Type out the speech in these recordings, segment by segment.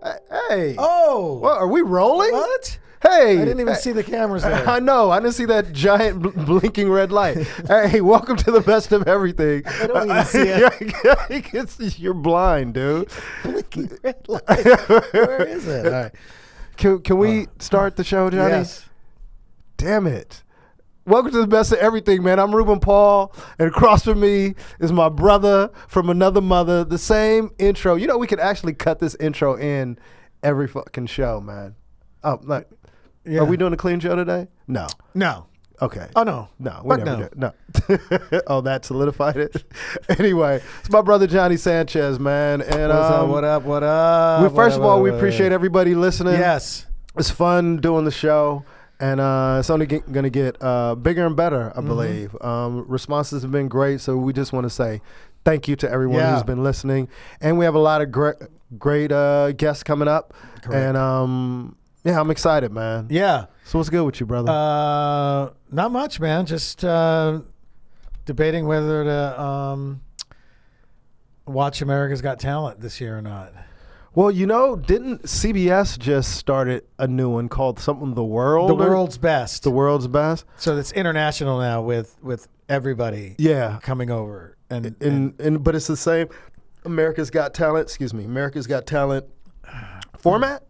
Hey. Oh. What, are we rolling? What? Hey. I didn't even see the cameras there. I know. I didn't see that giant blinking red light. Hey, welcome to the best of everything. I don't even see it. You're blind, dude. Blinking red light. Where is it? All right. Can we start the show, Johnny? Yes. Damn it. Welcome to the best of everything, man. I'm Ruben Paul, and across from me is my brother from another mother. The same intro. You know, we could actually cut this intro in every fucking show, man. Oh, like, Yeah. are we doing a clean show today? No. No. Okay. Oh, no. No, we Fuck never did. No. Oh, that solidified it? Anyway, it's my brother Johnny Sanchez, man. And What up? What up? First of all, we appreciate everybody listening. Yes. It's fun doing the show. And it's only going to get bigger and better, I believe. Responses have been great, so we just want to say thank you to everyone who's been listening. And we have a lot of great guests coming up. Correct. And yeah, I'm excited, man. Yeah. So what's good with you, brother? Not much, man. Just debating whether to watch America's Got Talent this year or not. Well, you know, didn't CBS just started a new one called something The World? The World's Best. The World's Best? So it's international now with everybody coming over. And but it's the same America's Got Talent format?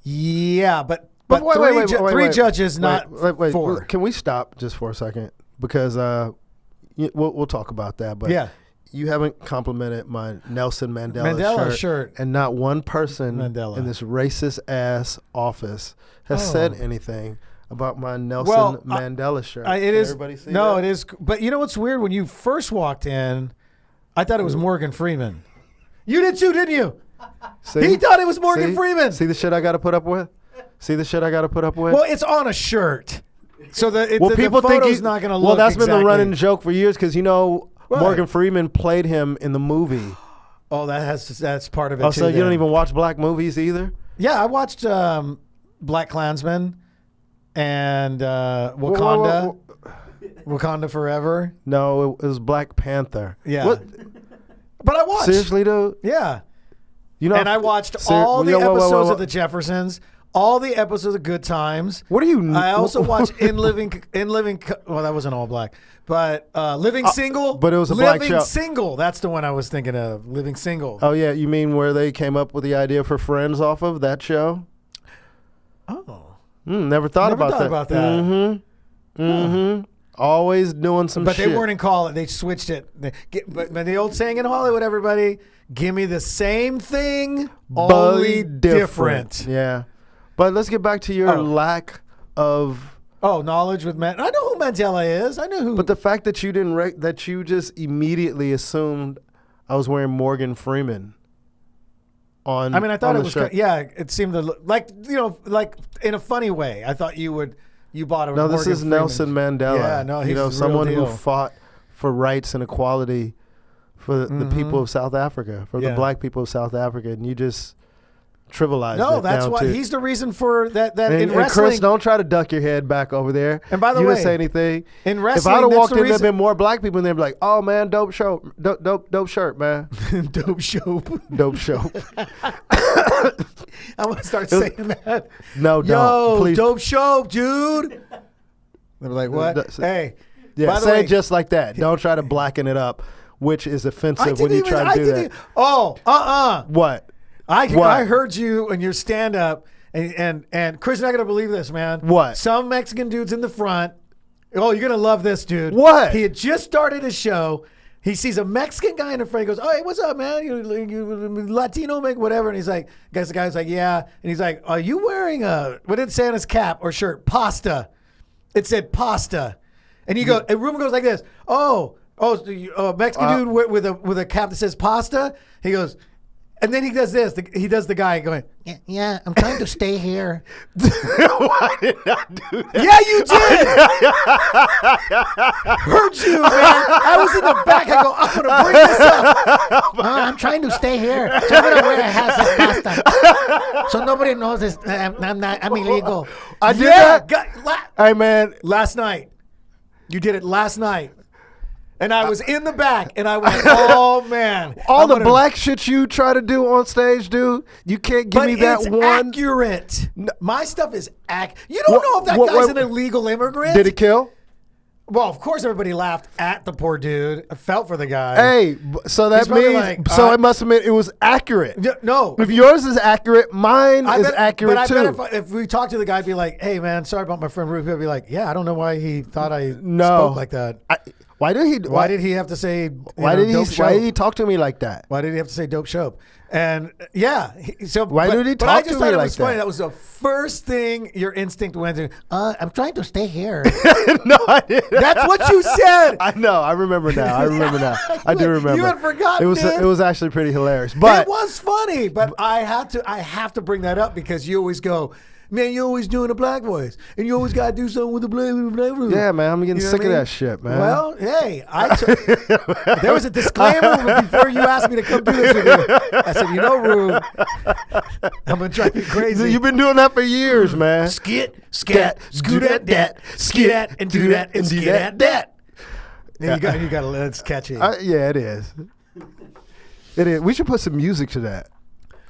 Yeah, but wait, three judges, not wait. four. Can we stop just for a second? Because we'll talk about that. But yeah. You haven't complimented my Nelson Mandela shirt. And not one person in this racist-ass office has said anything about my Nelson Mandela shirt. It is. Everybody see no, that? it is. But you know what's weird? When you first walked in, I thought it was Morgan Freeman. You did too, didn't you? See? He thought it was Morgan Freeman. See the shit I got to put up with? Well, it's on a shirt. So people the think photo's he's not going to look Well, that's been the exactly. running joke for years because, you know, Right. Morgan Freeman played him in the movie. Oh, that's part of it, Oh, too. so you don't even watch black movies either? Yeah, I watched Black Klansman and Wakanda. Wakanda Forever. No, it was Black Panther. Yeah. What? But I watched. Seriously, dude? Yeah. You know, And I watched all the episodes whoa. of The Jeffersons, all the episodes of Good Times. What are you? I also watched In Living. Well, that wasn't all black, but Living Single. But it was a black show. Living Single. That's the one I was thinking of. Living Single. Oh yeah, you mean where they came up with the idea for Friends off of that show? Oh, never thought about that. Always doing some but shit. they weren't in call it. They switched it. But the old saying in Hollywood, everybody, give me the same thing, only different. Yeah. But let's get back to your lack of knowledge with Mandela. I know who Mandela is. I know who. But the fact that you didn't that you just immediately assumed I was wearing Morgan Freeman on. I mean, I thought it was. shirt. It seemed to look like like in a funny way. I thought you bought a. No, Morgan this is Freeman. Nelson Mandela. Yeah, no, he's the someone real who deal. fought for rights and equality for the people of South Africa, for the black people of South Africa, and you just trivialized it. No, that's down why to, he's the reason for that. and, In and wrestling, Chris, don't try to duck your head back over there. And by the you way, didn't say anything. in If wrestling, I'd have that's walked the in, there'd reason. been more black people, and they'd be like, "Oh man, dope show, dope shirt, man, Dope Shope. dope show." I want to start saying that. No, Yo, don't. Please. Dope Shope, dude. They're like, what? Hey. Yeah, by the say way, it just like that. Don't try to blacken it up, which is offensive when you try to do that. What? I heard you and your stand up, and Chris, you're not gonna believe this, man. What? Some Mexican dude's in the front. Oh, you're gonna love this, dude. What? He had just started his show. He sees a Mexican guy in the front. He goes, "Oh, hey, what's up, man? You Latino, make whatever." And he's like, the guy's like, "Yeah." And he's like, "Are you wearing what did it say on his cap or shirt? Pasta." It said pasta. And and Ruben goes like this. Mexican dude with a cap that says pasta. He goes, and then he does this. He does the guy going, yeah, I'm trying to stay here. Why did I do that? Yeah, you did. Heard you, man. I was in the back. I go, I'm gonna bring this up. I'm trying to stay here. So I'm gonna wear a hat that says pasta, so nobody knows this. I'm illegal. I did that. Hey man, Last night. You did it last night. And I was in the back, and I went, "Oh man!" All the black shit you try to do on stage, dude. You can't give me that it's one. Accurate. My stuff is You don't know if that guy's an illegal immigrant. Did it kill? Well, of course, everybody laughed at the poor dude. I felt for the guy. Hey, so that means it must have meant it was accurate. No, if yours is accurate, mine is accurate too. But if we talk to the guy, I'd be like, "Hey, man, sorry about my friend Ruben." I'd be like, "Yeah, I don't know why he thought I spoke like that. Why did he have to say? Why did he talk to me like that? Why did he have to say dope Shope? And yeah, so why did he talk to me like that? But I just thought it was funny. That was the first thing your instinct went to. I'm trying to stay here. No, I didn't. That's what you said. I know. I remember now. I do remember. You had forgotten. It was actually pretty hilarious. But it was funny. But I have to bring that up because you always go, "Man, you're always doing a black voice, and you always gotta do something with the black voice." Yeah, man, I'm getting sick of that shit, man. Well, hey, there was a disclaimer before you asked me to come do this with you. I said, Rube, I'm gonna drive you crazy. You've been doing that for years, man. Skit, scat, scoot at that, skit at, and do that, and skit at that. Yeah, you got to. It's catchy. Yeah, it is. It is. We should put some music to that.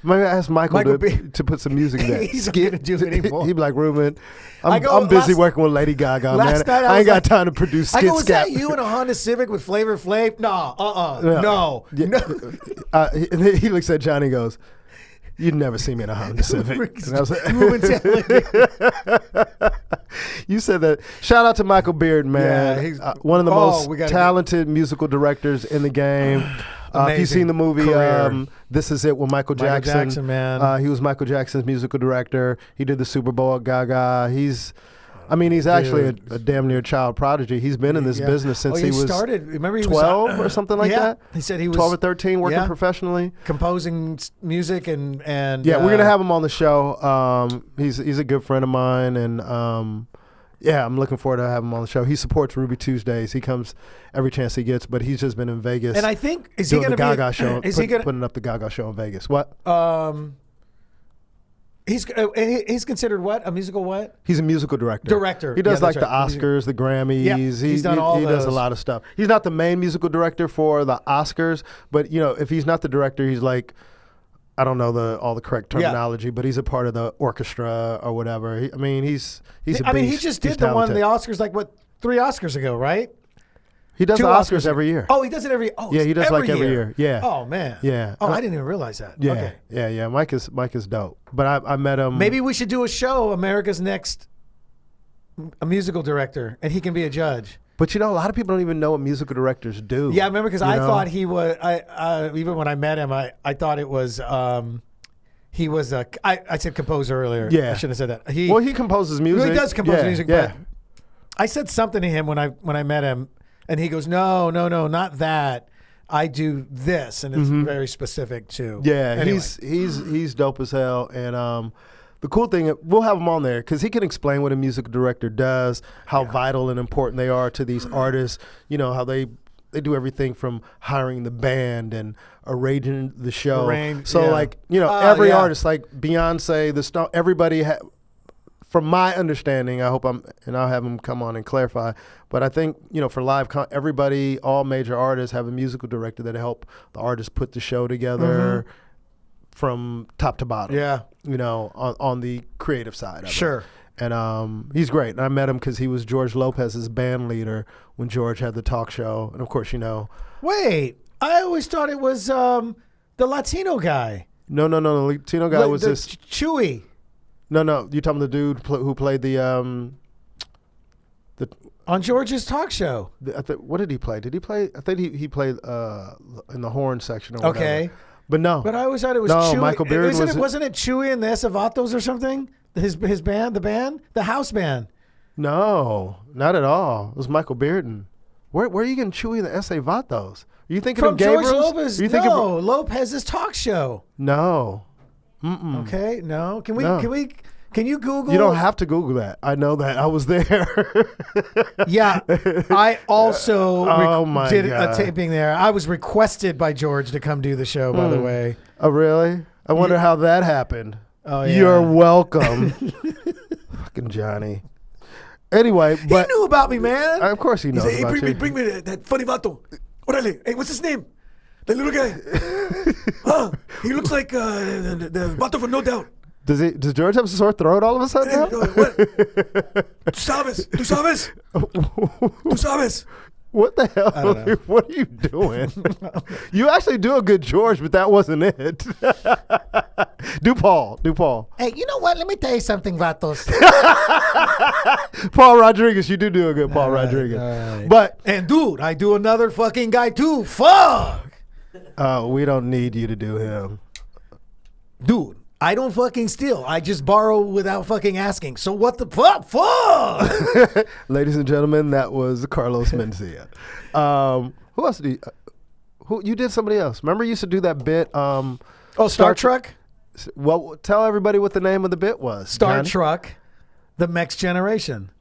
Maybe I ask Michael to put some music there. He's not going to do it anymore. He'd be like, "Ruben, I'm busy working with Lady Gaga, man. I ain't got time to produce skit." Was that you in a Honda Civic with Flavor Flav? No. He looks at Johnny and goes, "You'd never see me in a Honda Civic." And I was like, you said that. Shout out to Michael Bearden, man. Yeah, he's one of the most talented musical directors in the game. If you've seen the movie This Is It with Michael Jackson, man. He was Michael Jackson's musical director. He did the Super Bowl at Gaga. He's actually a damn near child prodigy. He's been in this business since he was started. Remember, he 12 was, or something like that. He said he was 12 or 13 working professionally, composing music and yeah, we're gonna have him on the show. He's a good friend of mine, and yeah, I'm looking forward to having him on the show. He supports Ruby Tuesdays. He comes every chance he gets, but he's just been in Vegas. And I think is he going to be Gaga show? Putting up the Gaga show in Vegas? What? He's considered what? A musical what? He's a musical director. He does the Oscars, the Grammys. Yep. He's done all those. He does a lot of stuff. He's not the main musical director for the Oscars, but if he's not the director, he's like, I don't know all the correct terminology, but he's a part of the orchestra or whatever. He's a beast. He just did the one, the Oscars, 3 Oscars ago, right? He does the Oscars every year. Oh, he does it every. Oh, yeah, he does every year. Yeah. Oh man. Yeah. Oh, I didn't even realize that. Yeah. Okay. Yeah. Mike is dope. But I met him. Maybe we should do a show, America's Next, a musical director, and he can be a judge. But a lot of people don't even know what musical directors do. Yeah, I remember because I thought he was. Even when I met him, I thought it was. He was a. I said composer earlier. Yeah, I shouldn't have said that. He composes music. He does compose music. Yeah. But I said something to him when I met him, and he goes, "No, not that. I do this," and it's very specific too. Yeah, anyway. He's dope as hell, and the cool thing, we'll have him on there because he can explain what a music director does, how vital and important they are to these artists. How they do everything from hiring the band and arranging the show. Every artist, like Beyonce, everybody. From my understanding, I'll have him come on and clarify. But I think for live, everybody, all major artists have a musical director that help the artist put the show together. From top to bottom, on the creative side of it. And he's great. And I met him because he was George Lopez's band leader when George had the talk show. And of course, Wait, I always thought it was the Latino guy. No. The Latino guy was this Chewy. No. You talking the dude who played the on George's talk show. What did he play? Did he play? I think he played in the horn section or whatever. Okay. But no. But I always thought it was Chewy. Michael Bearden wasn't it Chewy and the Esavatos or something? His band, the house band. No, not at all. It was Michael Bearden. Where are you getting Chewy and the Esavatos? Are you thinking from of Gabriel's? George Lopez? Lopez's talk show. No. Okay, no. Can you Google? You don't have to Google that. I know that. I was there. Yeah. I also did a taping there. I was requested by George to come do the show, by the way. Oh, really? I wonder how that happened. Oh, yeah. You're welcome. Fucking Johnny. Anyway, but he knew about me, man. of course he knows He said, about you. bring me that funny vato. Orale. Hey, what's his name? That little guy. He looks like the vato from No Doubt. Does George have a sore throat all of a sudden? Now? What? Tu sabes. What the hell? What are you doing? You actually do a good George, but that wasn't it. Do Paul. Hey, you know what? Let me tell you something, vatos. Paul Rodriguez, you do a good Paul Rodriguez. Right. But and dude, I do another fucking guy too. Fuck. we don't need you to do him. Dude, I don't fucking steal. I just borrow without fucking asking. So what the fuck? Fuck. Ladies and gentlemen, that was Carlos Mencia. Who else did you did somebody else? Remember you used to do that bit Star Trek? Well, tell everybody what the name of the bit was. Star Johnny. Trek, The Next Generation.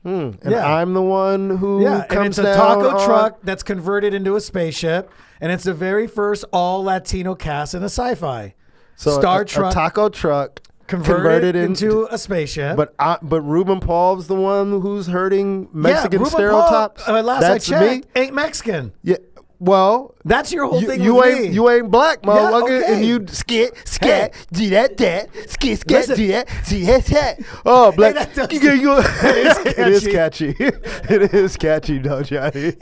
And I'm the one who and comes it's a down taco on- truck that's converted into a spaceship, and it's the very first all Latino cast in a sci-fi. So Star Trek a taco truck converted into a spaceship. But Ruben Paul's the one who's hurting Mexican Ruben stereotypes. Paul, last That's I checked, me. ain't Mexican. Yeah. Well, That's your whole thing. you with ain't me. you ain't black, motherfucker, okay. and you scat Hey. do that skit Listen. do that. Oh, black. Hey, that does- It is catchy. It is catchy, though, Johnny.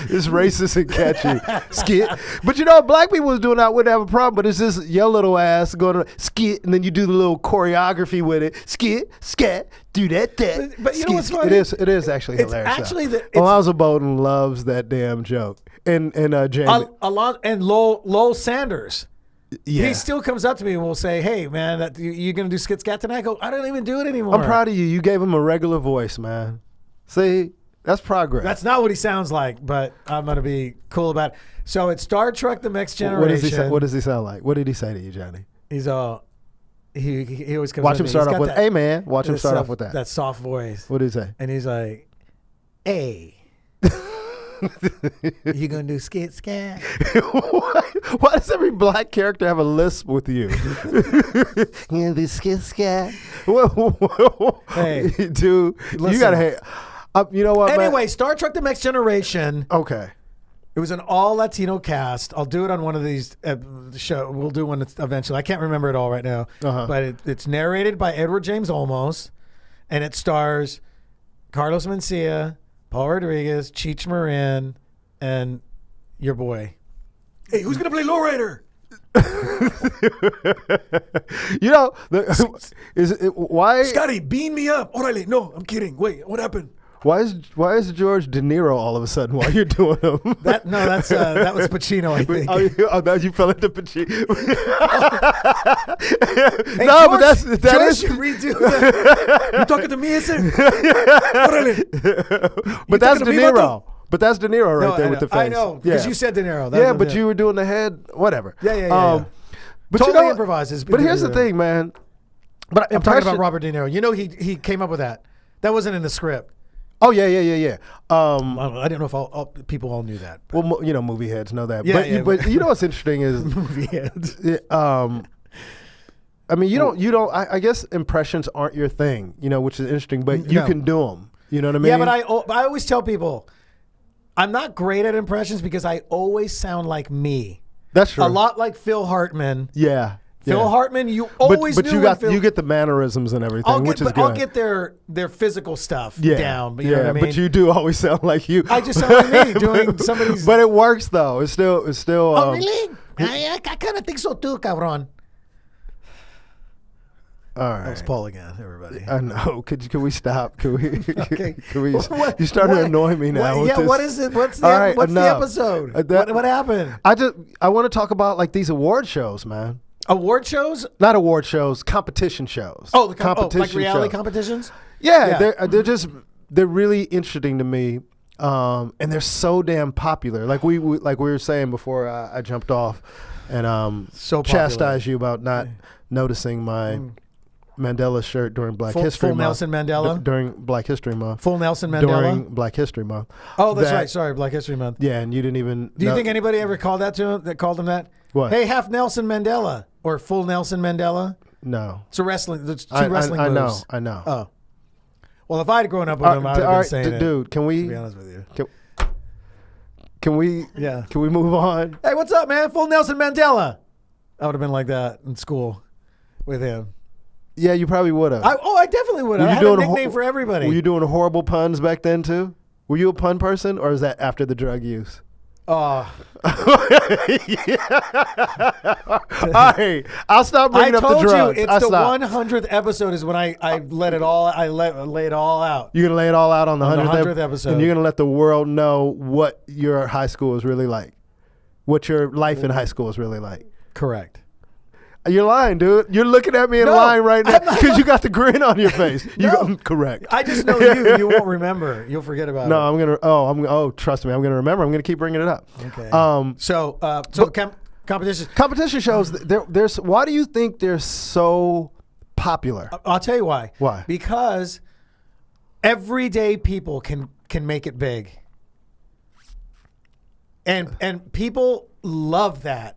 It's racist and catchy. Skit, but you know, black people was doing that wouldn't have a problem. But it's this your little ass going to skit, and then you do the little choreography with it. Skit, scat. Do that. But you know what's funny? It is actually It's hilarious. actually Alonzo Bowden loves that damn joke. And Jamie. a lot. And Lowell Sanders. Yeah. He still comes up to me and will say, "Hey, man, you gonna do skit scat tonight?" I go, "I don't even do it anymore." I'm proud of you. You gave him a regular voice, man. See, that's progress. That's not what he sounds like, but I'm gonna be cool about it. So it's Star Trek: The Next Generation. What does he sound like? What did he say to you, Johnny? He's all. He always comes. Watch up him to me. start He's off got with, that- "Hey, man." Watch him that start soft- off with that. That soft voice. What did he say? And he's like, "Hey, you gonna do skit scat?" Why does every black character have a lisp with you? You do skit scat. Hey, dude, you listen. gotta hate. You know what? Anyway, man? Star Trek: The Next Generation. Okay. It was an all Latino cast. I'll do it on one of these show. We'll do one eventually. I can't remember it all right now, but it's narrated by Edward James Olmos, and it stars Carlos Mencia, Paul Rodriguez, Cheech Marin, and your boy. Hey, who's gonna play Lowrider? You know, why? Scotty, beam me up. Orale. No, I'm kidding. Wait, what happened? Why is George De Niro all of a sudden while you're doing him? That was Pacino, I think. Now you fell into Pacino. Hey, No, George, but that George, is. you redo that. You talking to me, is it? Orale. But that's De talking to me, Niro. But that's De Niro right No, there with the face. I know, because you said De Niro. That Yeah, was but it. you were doing the head, whatever. Yeah. But Totally you know, improvises. But here's the thing, man. But I'm talking about Robert De Niro. You know, he came up with that. That wasn't in the script. Oh yeah. I didn't know if all people all knew that. But. Well, you know, movie heads know that. Yeah, but you know what's interesting is Movie heads. I mean, you don't. I guess impressions aren't your thing, you know, which is interesting. But you can do them. You know what I mean? Yeah, but I always tell people I'm not great at impressions because I always sound like me. That's true. A lot like Phil Hartman. Yeah. Phil Hartman, you always but knew you get the mannerisms and everything, which is good. I'll get their physical stuff down. But you know what I mean? But you do always sound like you. I just sound like me doing somebody's. But it works though. It's still. Oh really? I kind of think so too, cabron. All right. That was Paul again, everybody. I know. Could we stop? Could we? Okay. Could we? You started to annoy me now. with this. What is it? What's All right, the enough. episode? That- What happened? I want to talk about like these award shows, man. Award shows? Not award shows, competition shows. Oh, competition like reality shows. competitions? Yeah, they're really interesting to me, and they're so damn popular. Like we were saying before I jumped off, and So popular. chastised you about not noticing my Mandela shirt during Black History full Month. Nelson Mandela? During Black History Month. Full Nelson Mandela? During Black History Month. Oh, that's right. Sorry, Black History Month. Yeah, and you didn't even. Do you think anybody ever called that to him? That called him that? What? Hey, half Nelson Mandela or full Nelson Mandela? No. It's a wrestling. There's two wrestling moves. I know. Oh, Well, if I'd grown up with him, I would have been saying it. Dude, can we? To be honest with you. Can we? Yeah. Can we move on? Hey, what's up, man? Full Nelson Mandela. I would have been like that in school with him. Yeah, you probably would have. I definitely would have. I had a nickname for everybody. Were you doing horrible puns back then too? Were you a pun person, or is that after the drug use? Oh. All right, I'll stop bringing up the drugs. I told you it's the 100th episode is when I let it all. Lay it all out. You're gonna lay it all out on the 100th episode, and you're gonna let the world know what your high school is really like, what your life in high school is really like. Correct. You're lying, dude. You're looking at me and lying right now because you got the grin on your face. Correct. I just know you. You won't remember. You'll forget about it. No, I'm gonna. Oh, trust me. I'm gonna remember. I'm gonna keep bringing it up. Okay. Competition. Competition shows. There's. Why do you think they're so popular? I'll tell you why. Why? Because everyday people can make it big, and people love that.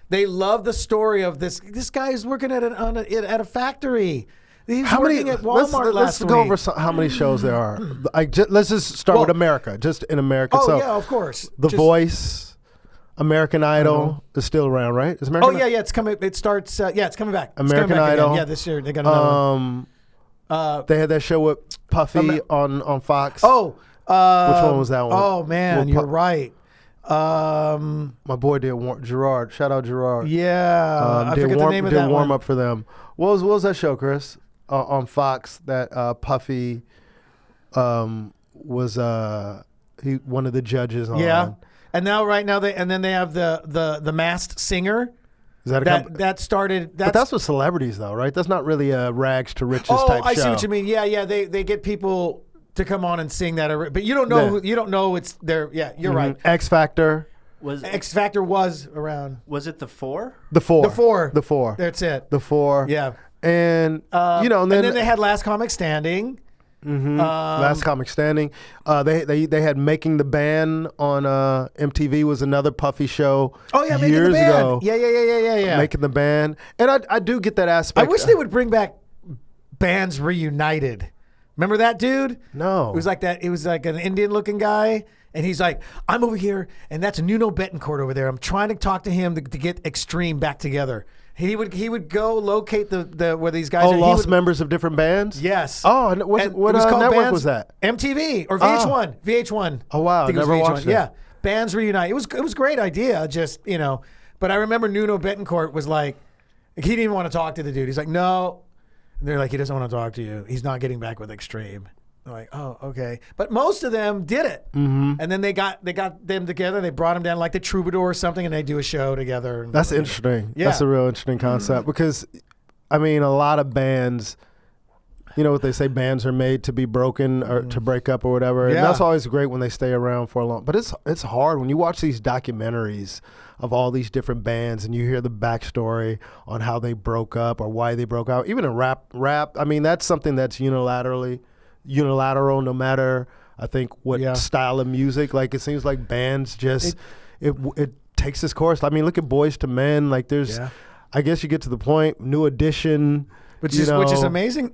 They love the story of this. This guy is working at a factory. He's working at Walmart let's go over how many shows there are. Let's just start with America. Just in America. Oh, so yeah, of course. The Voice, American Idol is still around, right? Is American? Oh yeah, it's coming. It starts. It's coming back. American Idol. Again. Yeah, this year they got another one. They had that show with Puffy on Fox. Oh, which one was that one? Oh man, you're right. My boy did Gerard. Shout out Gerard. Yeah, I forget the name of that one. Did warm up for them. What was that show, Chris? On Fox that Puffy was one of the judges on. Yeah, and right now they have the Masked Singer. Is that started? But that's with celebrities though, right? That's not really a rags to riches type show. Oh, I see what you mean. Yeah. They get people to come on and sing that, but you don't know. You don't know it's there. Yeah, you're right. X Factor was around. Was it the Four? The Four. The Four. That's it. The Four. Yeah. And and then they had Last Comic Standing. Mm-hmm. Last Comic Standing. They had Making the Band on MTV was another Puffy show. Oh yeah, years Making the Band. ago. Yeah. Making the Band, and I do get that aspect. I wish they would bring back Bands Reunited. Remember that dude? No. It was like that. It was like an Indian-looking guy, and he's like, "I'm over here, and that's Nuno Betancourt over there. I'm trying to talk to him to get Extreme back together." He would go locate the where these guys are. Lost members of different bands? Yes. Oh, what network was that? MTV or VH1. VH1. Oh wow, I never watched it. Yeah. Bands Reunite. It was a great idea, just, but I remember Nuno Betancourt was like, he didn't even want to talk to the dude. He's like, "No." And they're like, "He doesn't want to talk to you. He's not getting back with Extreme." I'm like, "Oh, okay." But most of them did it. Mm-hmm. And then they got them together. They brought them down like the Troubadour or something, and they do a show together. That's interesting. Yeah. That's a real interesting concept because, I mean, a lot of bands, you know what they say, bands are made to be broken or to break up or whatever. And that's always great when they stay around for a long. But it's hard when you watch these documentaries of all these different bands and you hear the backstory on how they broke up or why they broke out. Even in rap. I mean, that's something that's unilateral, no matter, I think, what style of music. Like, it seems like bands just, it takes its course. I mean, look at Boys to Men. Like, there's, I guess you get to the point, New Edition. Which is amazing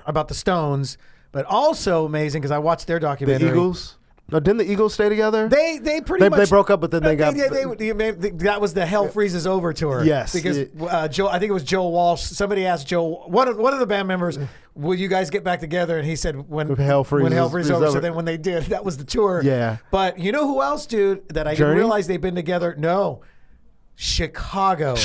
about the Stones, but also amazing because I watched their documentary. The Eagles? No, didn't the Eagles stay together? They pretty much they broke up, but then they got. That was the Hell Freezes Over tour. Yes, because Joe, I think it was Joe Walsh. Somebody asked Joe, one of the band members, "Will you guys get back together?" And he said, "When Hell Freezes Over." So then when they did, that was the tour. Yeah. But you know who else, dude? That I didn't realize they've been together. No. Chicago,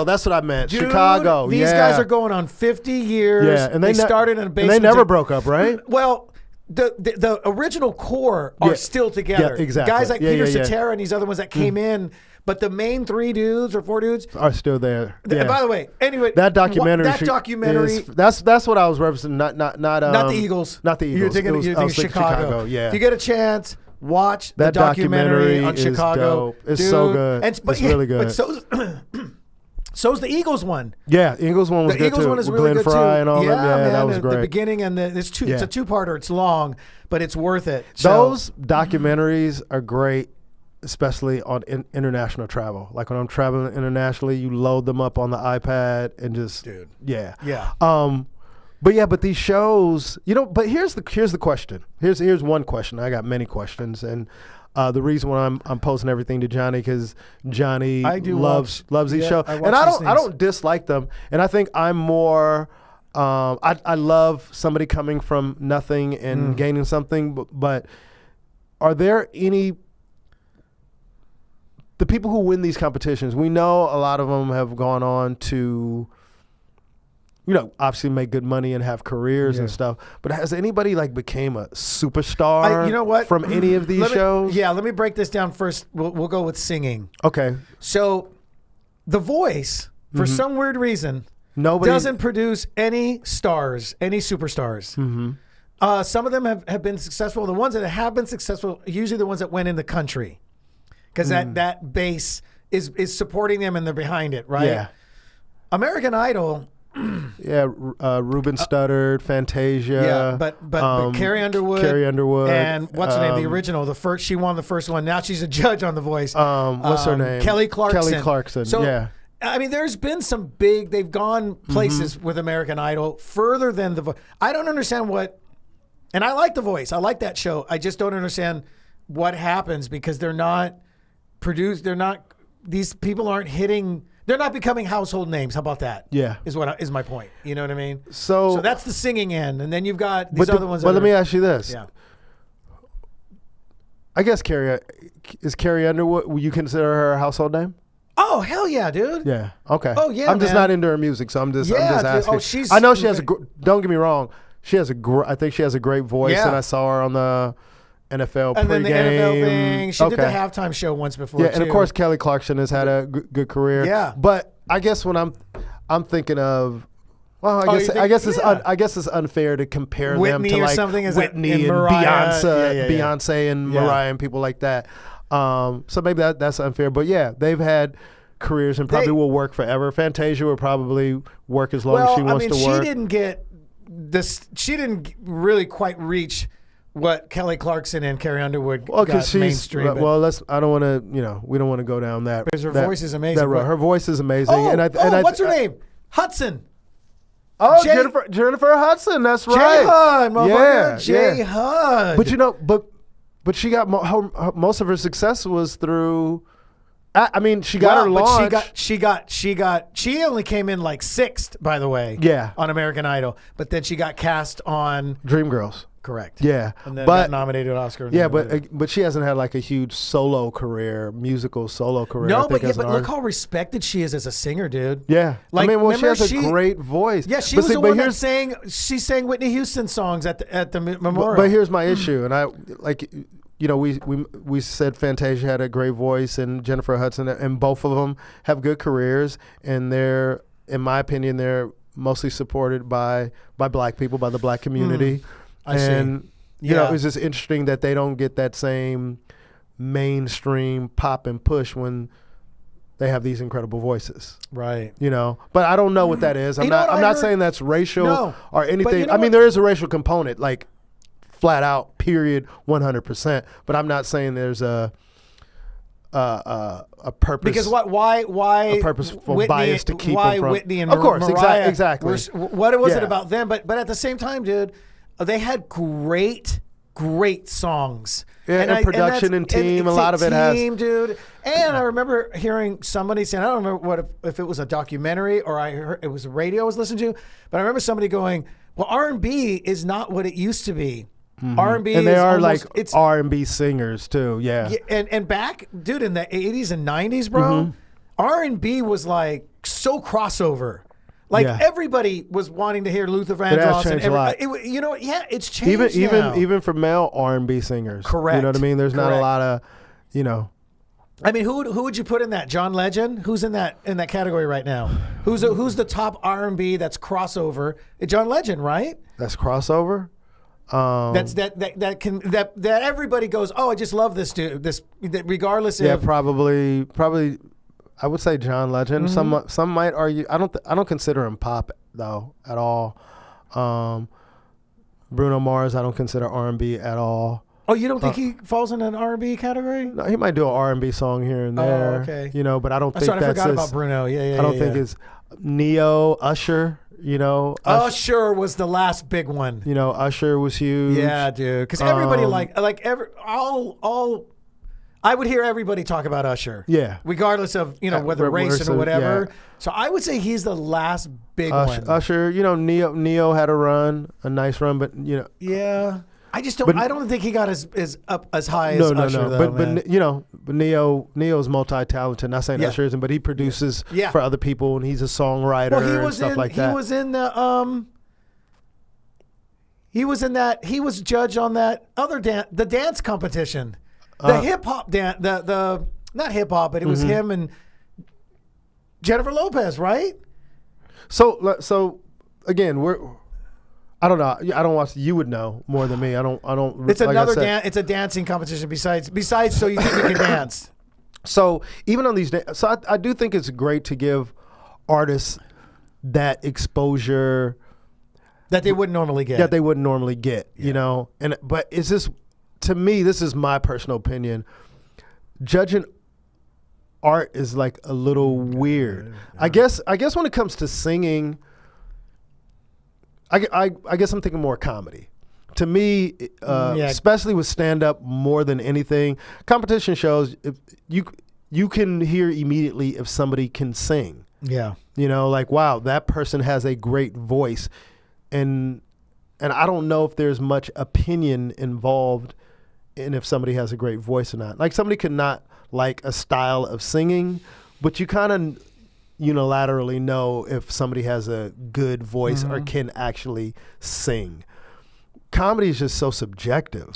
that's what I meant. Dude, Chicago. These guys are going on 50 years. Yeah, and they started in a basement. And they never broke up, right? Well, the original core are still together. Yeah, exactly. Guys like Peter Cetera and these other ones that came in, but the main 3 dudes or 4 dudes are still there. By the way, anyway, that documentary. That's what I was referencing. Not the Eagles. Not the Eagles. You're thinking Chicago. Yeah. If you get a chance, watch that the documentary on is Chicago. Dope. It's so good. It's really good. But so's the Eagles one. Yeah, Eagles one was good too. The Eagles one is with really Glenn good Fry too. and all yeah, them. Yeah, man, that was great. The beginning and it's a 2-parter. It's long, but it's worth it. Those documentaries are great, especially on international travel. Like when I'm traveling internationally, you load them up on the iPad and just dude. Yeah. but these shows, but here's the question. Here's one question. I got many questions, and the reason why I'm posting everything to Johnny, because Johnny loves these shows, and I don't dislike them, and I think I'm more. I love somebody coming from nothing and gaining something, but are there any? The people who win these competitions, we know a lot of them have gone on to, obviously make good money and have careers and stuff. But has anybody became a superstar from any of these shows? Let me break this down first. We'll go with singing. Okay. So The Voice, for some weird reason, doesn't produce any stars, any superstars. Some of them have been successful. The ones that have been successful, usually the ones that went in the country. Because that base is supporting them and they're behind it, right? Yeah. American Idol. Ruben Studdard, Fantasia. Yeah, but Carrie Underwood. And what's her name? The original. She won the first one. Now she's a judge on The Voice. What's her name? Kelly Clarkson. Kelly Clarkson. So, I mean, there's been some they've gone places with American Idol further than The Voice. I don't understand and I like The Voice. I like that show. I just don't understand what happens because they're not produced. These people aren't hitting. They're not becoming household names. How about that? Yeah, is my point. You know what I mean? So that's the singing end, and then you've got these other ones. But let me ask you this. Yeah. I guess Carrie Underwood. Would you consider her a household name? Oh hell yeah, dude. Yeah. Okay. Oh yeah. I'm just not into her music, so I'm just asking. Dude. I know she has don't get me wrong. She has I think she has a great voice, and I saw her on the NFL and pregame. then the NFL thing. She did the halftime show once before. Yeah, and of course Kelly Clarkson has had a good career. Yeah, but I guess when I'm thinking of, well, I guess it's unfair to compare Whitney them to something Whitney and Mariah. Beyonce and Mariah and people like that. So maybe that's unfair. But yeah, they've had careers and probably will work forever. Fantasia will probably work as long as she wants to work. She didn't get this. She didn't really quite reach what Kelly Clarkson and Carrie Underwood got mainstream. I don't want to. We don't want to go down that. Because her voice is amazing. Her voice is amazing. What's her name? Hudson. Oh, Jennifer Hudson. That's right. J-Hud, motherfucker. J-Hud. But but she got most of her success was through. I mean, she got her launch. She only came in sixth, by the way. Yeah. On American Idol, but then she got cast on Dreamgirls. Correct. Yeah. And then got nominated an Oscar. Yeah, but she hasn't had a huge solo career, musical solo career. No, but look how respected she is as a singer, dude. Yeah. She has a great voice. Yeah, she was the one that sang Whitney Houston songs at the memorial. But here's my issue, and I we said Fantasia had a great voice and Jennifer Hudson, and both of them have good careers, and they're, in my opinion, they're mostly supported by black people, by the black community. I see. It's just interesting that they don't get that same mainstream pop and push when they have these incredible voices. Right. But I don't know what that is. I'm not saying that's racial or anything. I mean, there is a racial component, flat out, period, 100%. But I'm not saying there's a purpose. Because why a purposeful bias to keep them from. Whitney and Mariah, exactly. What was it about them? But at the same time, dude, they had great songs. Yeah, and production and team. A lot of it has. Dude. And I remember hearing somebody saying, I don't remember if it was a documentary or I heard it was a radio I was listening to, but I remember somebody going, well, R&B is not what it used to be. R&B and they are it's R&B singers too. Yeah. And back, dude, in the 80s and 90s, bro, R&B was so crossover. Everybody was wanting to hear Luther Vandross. It's changed even for male R&B singers. Correct. You know what I mean? There's not a lot of, I mean, who would you put in that? John Legend? Who's in that category right now? Who's the top R&B that's crossover? John Legend, right? That's crossover. That everybody goes, oh, I just love this dude. Regardless of probably. I would say John Legend. Some might argue. I don't consider him pop though at all. Bruno Mars, I don't consider R&B at all. Oh, you don't think he falls in an R&B category? No, he might do an R&B song here and there. Oh, okay. But I don't think I forgot about Bruno. Yeah. I don't think it's Neo, Usher. You know, Usher was the last big one. You know, Usher was huge. Yeah, dude. Because everybody I would hear everybody talk about Usher. Yeah. Regardless of, whether racing or whatever. Yeah. So I would say he's the last big one. Usher, Neo had a nice run, but Yeah. I just don't. I don't think he got as up as high as Usher. Though, but Neo's multi-talented. Not saying Usher isn't, but he produces for other people, and he's a songwriter and stuff like that. He was in the He was judge on that other the dance competition, the hip hop dance. The not hip hop, but it was him and Jennifer Lopez, right? So again, I don't know. I don't watch. You would know more than me. I don't. It's another dance. It's a dancing competition. Besides, so you think you can dance. So even on these, I do think it's great to give artists that exposure that they wouldn't normally get. But it's just, to me, this is my personal opinion. Judging art is like a little weird. Yeah. I guess when it comes to singing, I guess I'm thinking more comedy. To me, especially with stand-up more than anything, competition shows, you can hear immediately if somebody can sing. Yeah. Like, wow, that person has a great voice. And I don't know if there's much opinion involved in if somebody has a great voice or not. Like, somebody could not like a style of singing, but you kind of unilaterally know if somebody has a good voice or can actually sing. Comedy is just so subjective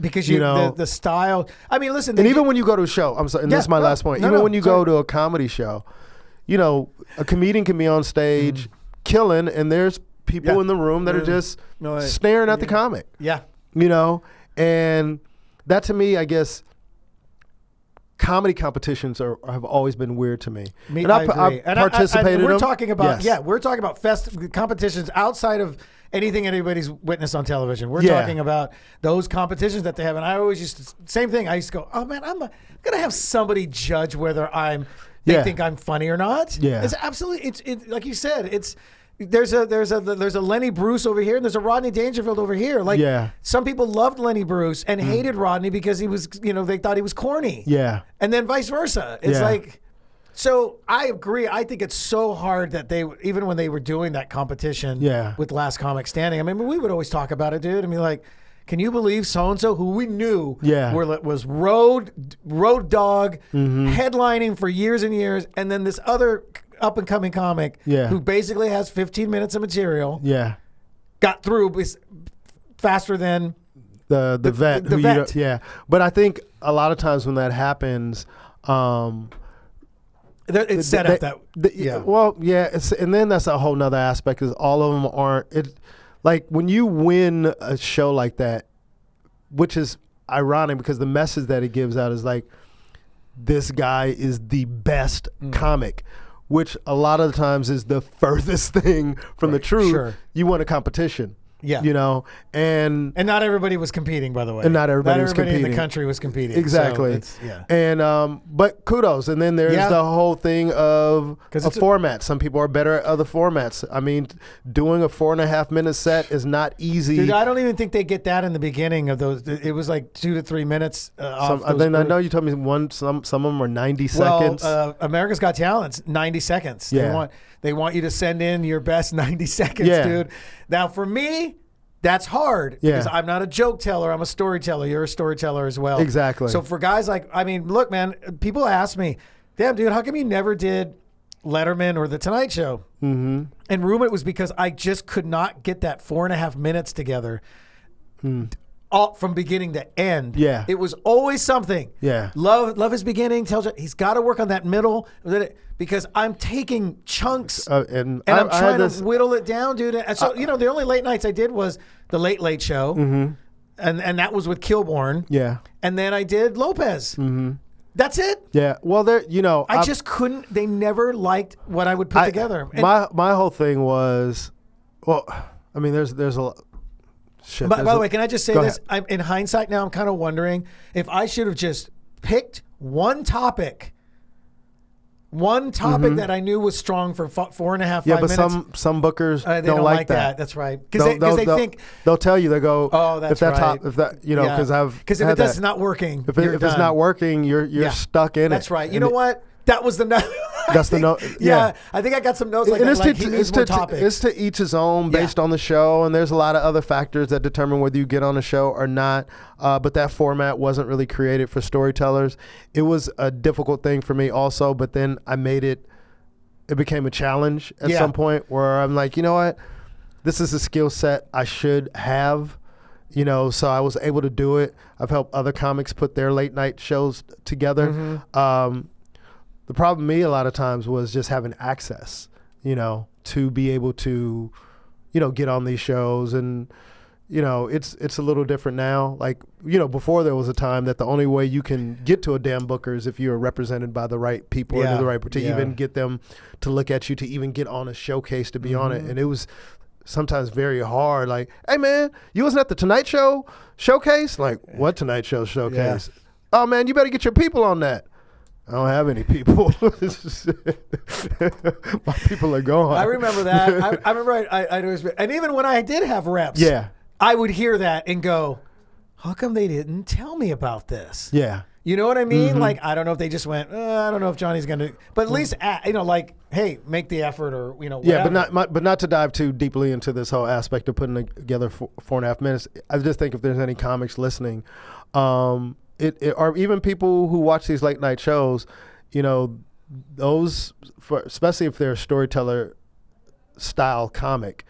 because the style. I mean, listen, and even when you go to a show, I'm sorry, and this is my last point. When you go to a comedy show, a comedian can be on stage killing, and there's people in the room that are just staring at the comic. Yeah, and that, to me, I guess, comedy competitions have always been weird to me. And I agree. I participated in them. We're talking about competitions outside of anything anybody's witnessed on television. We're talking about those competitions that they have. And I always same thing. I used to go, oh man, I'm going to have somebody judge whether they think I'm funny or not. Yeah. It's absolutely, it's like you said, there's a Lenny Bruce over here and there's a Rodney Dangerfield over here. Like some people loved Lenny Bruce and hated Rodney because he was, they thought he was corny. Yeah. And then vice versa. It's like, so I agree. I think it's so hard that even when they were doing that competition with Last Comic Standing, I mean, we would always talk about it, dude. I mean, like, can you believe so-and-so who we knew was road dog, headlining for years and years, and then this other up-and-coming comic who basically has 15 minutes of material got through faster than the vet. The vet. But I think a lot of times when that happens, it's set up and then that's a whole nother aspect, is all of them aren't like when you win a show like that, which is ironic because the message that it gives out is like, this guy is the best comic, which a lot of the times is the furthest thing from the truth. Sure. You won a competition. Yeah. And not everybody was competing, by the way. And not everybody was competing. In the country was competing. Exactly. So and but kudos. And then there's the whole thing of a format. Some people are better at other formats. I mean, doing a 4.5 minute set is not easy. Dude, I don't even think they get that in the beginning of those. It was like 2 to 3 minutes. I know you told me some of them were 90 seconds. America's Got Talent's 90 seconds. Yeah. They want you to send in your best 90 seconds, dude. Now, for me, that's hard because I'm not a joke teller. I'm a storyteller. You're a storyteller as well. Exactly. So for guys look, man, people ask me, damn, dude, how come you never did Letterman or The Tonight Show? Mm-hmm. And Ruben, it was because I just could not get that 4.5 minutes together. All from beginning to end. Yeah. It was always something. Yeah. Love his beginning. Tells you he's got to work on that middle because I'm taking chunks and I'm trying to whittle it down, dude. And so, the only late nights I did was the Late Late Show. Mm-hmm. And that was with Kilborn. Yeah. And then I did Lopez. Mm-hmm. That's it. Yeah. Well, I just couldn't. They never liked what I would put together. And my whole thing was, well, I mean, there's a lot. Shit, by the way, can I just say this? In hindsight now, I'm kind of wondering if I should have just picked one topic one topic that I knew was strong for 4.5, 5 minutes. Yeah, but some bookers they don't like that. That's right. Because they think they'll tell you, they go, oh, that's right. If if it's not working, if it's not working, you're stuck in it. That's right. You know what? That was the note. That's the note. Yeah, I think I got some notes like that. Like he needs more topics. It's to each his own based on the show, and there's a lot of other factors that determine whether you get on a show or not. But that format wasn't really created for storytellers. It was a difficult thing for me also, but then I made it. It became a challenge at some point where I'm like, you know what, this is a skill set I should have. You know, so I was able to do it. I've helped other comics put their late night shows together. The problem me a lot of times was just having access, you know, to be able to, you know, get on these shows. And, you know, it's a little different now. Like, you know, before there was a time that the only way you can get to a damn booker is if you're represented by the right people and the right, to even get them to look at you, to even get on a showcase, to be on it. And it was sometimes very hard. Like, hey man, you wasn't at the Tonight Show showcase? Like, what Tonight Show showcase? Oh man, you better get your people on that. I don't have any people. My people are gone. I remember that. I remember I always, and even when I did have reps, I would hear that and go, how come they didn't tell me about this? Yeah. You know what I mean? Like, I don't know if they just went, I don't know if Johnny's going to, but at least, you know, like, hey, make the effort, or, you know, whatever. Yeah, but not to dive too deeply into this whole aspect of putting together 4.5 minutes. I just think if there's any comics listening, or even people who watch these late night shows, you know, especially if they're a storyteller style comic,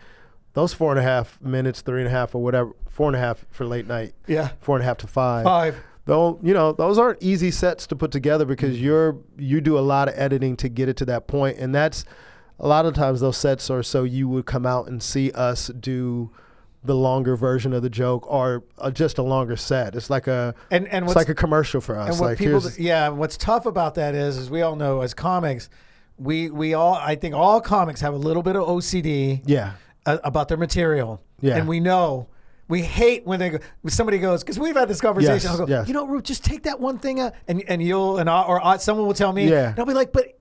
those 4.5 minutes, 3.5 or whatever, 4.5 for late night, 4.5 to 5. Though, you know, those aren't easy sets to put together because you do a lot of editing to get it to that point, and that's a lot of times those sets are so you would come out and see us do the longer version of the joke, or just a longer set. It's like it's like a commercial for us. And what like what's tough about that is we all know as comics, I think all comics have a little bit of OCD about their material. Yeah. And we hate when somebody goes, because we've had this conversation. I'll go, you know, Rube, just take that one thing out, and someone will tell me, and I'll be like, but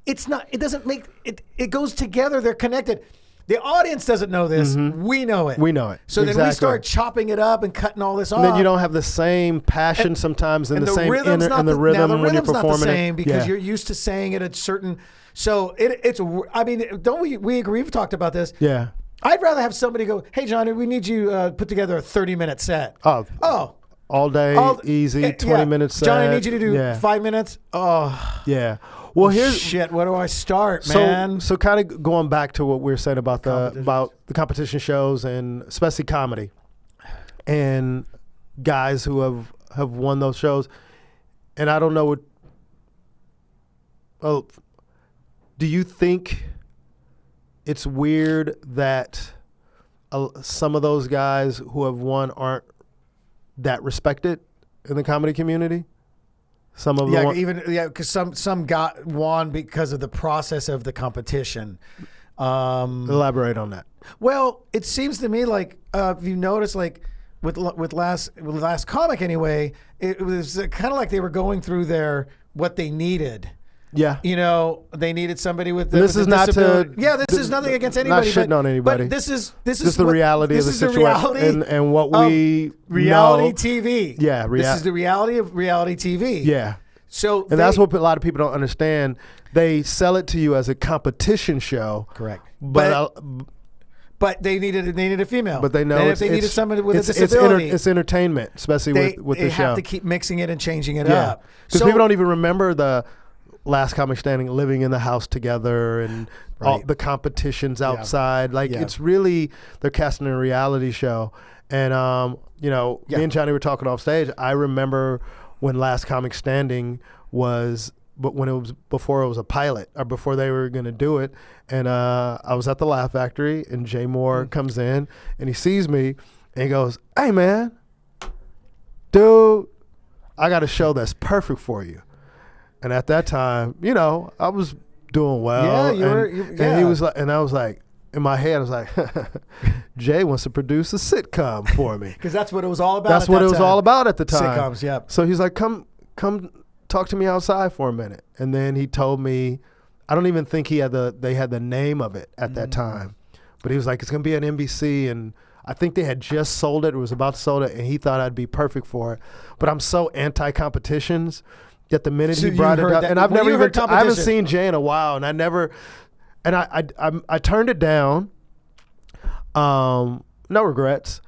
it's not, it doesn't make it. It goes together. They're connected. The audience doesn't know this. We know it. We know it. So then we start chopping it up and cutting all this off. And then you don't have the same passion sometimes, and the same rhythm when you're performing not the same it. Because you're used to saying it at certain. So it's. I mean, don't we agree? We've talked about this. Yeah. I'd rather have somebody go, hey Johnny, we need you put together a 30-minute set. Oh. All day, easy, 20 minutes set. Johnny, I need you to do 5 minutes. Oh. Yeah. Well, here's shit. Where do I start, man? So kind of going back to what we were saying about the competition shows, and especially comedy, and guys who have won those shows, and I don't know what. Oh, do you think it's weird that some of those guys who have won aren't that respected in the comedy community? Some of them, because some got won because of the process of the competition. Elaborate on that. Well, it seems to me like if you notice, like with last comic anyway, it was kind of like they were going through what they needed. Yeah, you know, they needed somebody with. This is not to. Yeah, this is nothing against anybody. Not shitting on anybody. But this is the reality of the situation, and what we reality know. TV. Yeah, this is the reality of reality TV. Yeah. So that's what a lot of people don't understand. They sell it to you as a competition show. Correct. But they needed a female. But they know if they needed somebody with a disability. It's entertainment, especially with the show. They have to keep mixing it and changing it up. Because people don't even remember the last comic standing living in the house together and all the competitions outside. Like it's really, they're casting a reality show. And me and Johnny were talking off stage. I remember when Last Comic Standing was, but when it was before it was a pilot, or before they were going to do it, and I was at the Laugh Factory, and Jay Moore comes in and he sees me and he goes, "Hey man, dude, I got a show that's perfect for you." And at that time, you know, I was doing well. Yeah, and he was like, and I was like, in my head, I was like, Jay wants to produce a sitcom for me. Because that's what it was all about. That's what it was all about at the time. Sitcoms, yeah. So he's like, come talk to me outside for a minute. And then he told me, I don't even think they had the name of it at that time. But he was like, it's going to be on NBC. And I think they had just sold it or was about to sell it. And he thought I'd be perfect for it. But I'm so anti-competitions that the minute he brought it up, and I've never even, I haven't seen Jay in a while. And I turned it down. No regrets.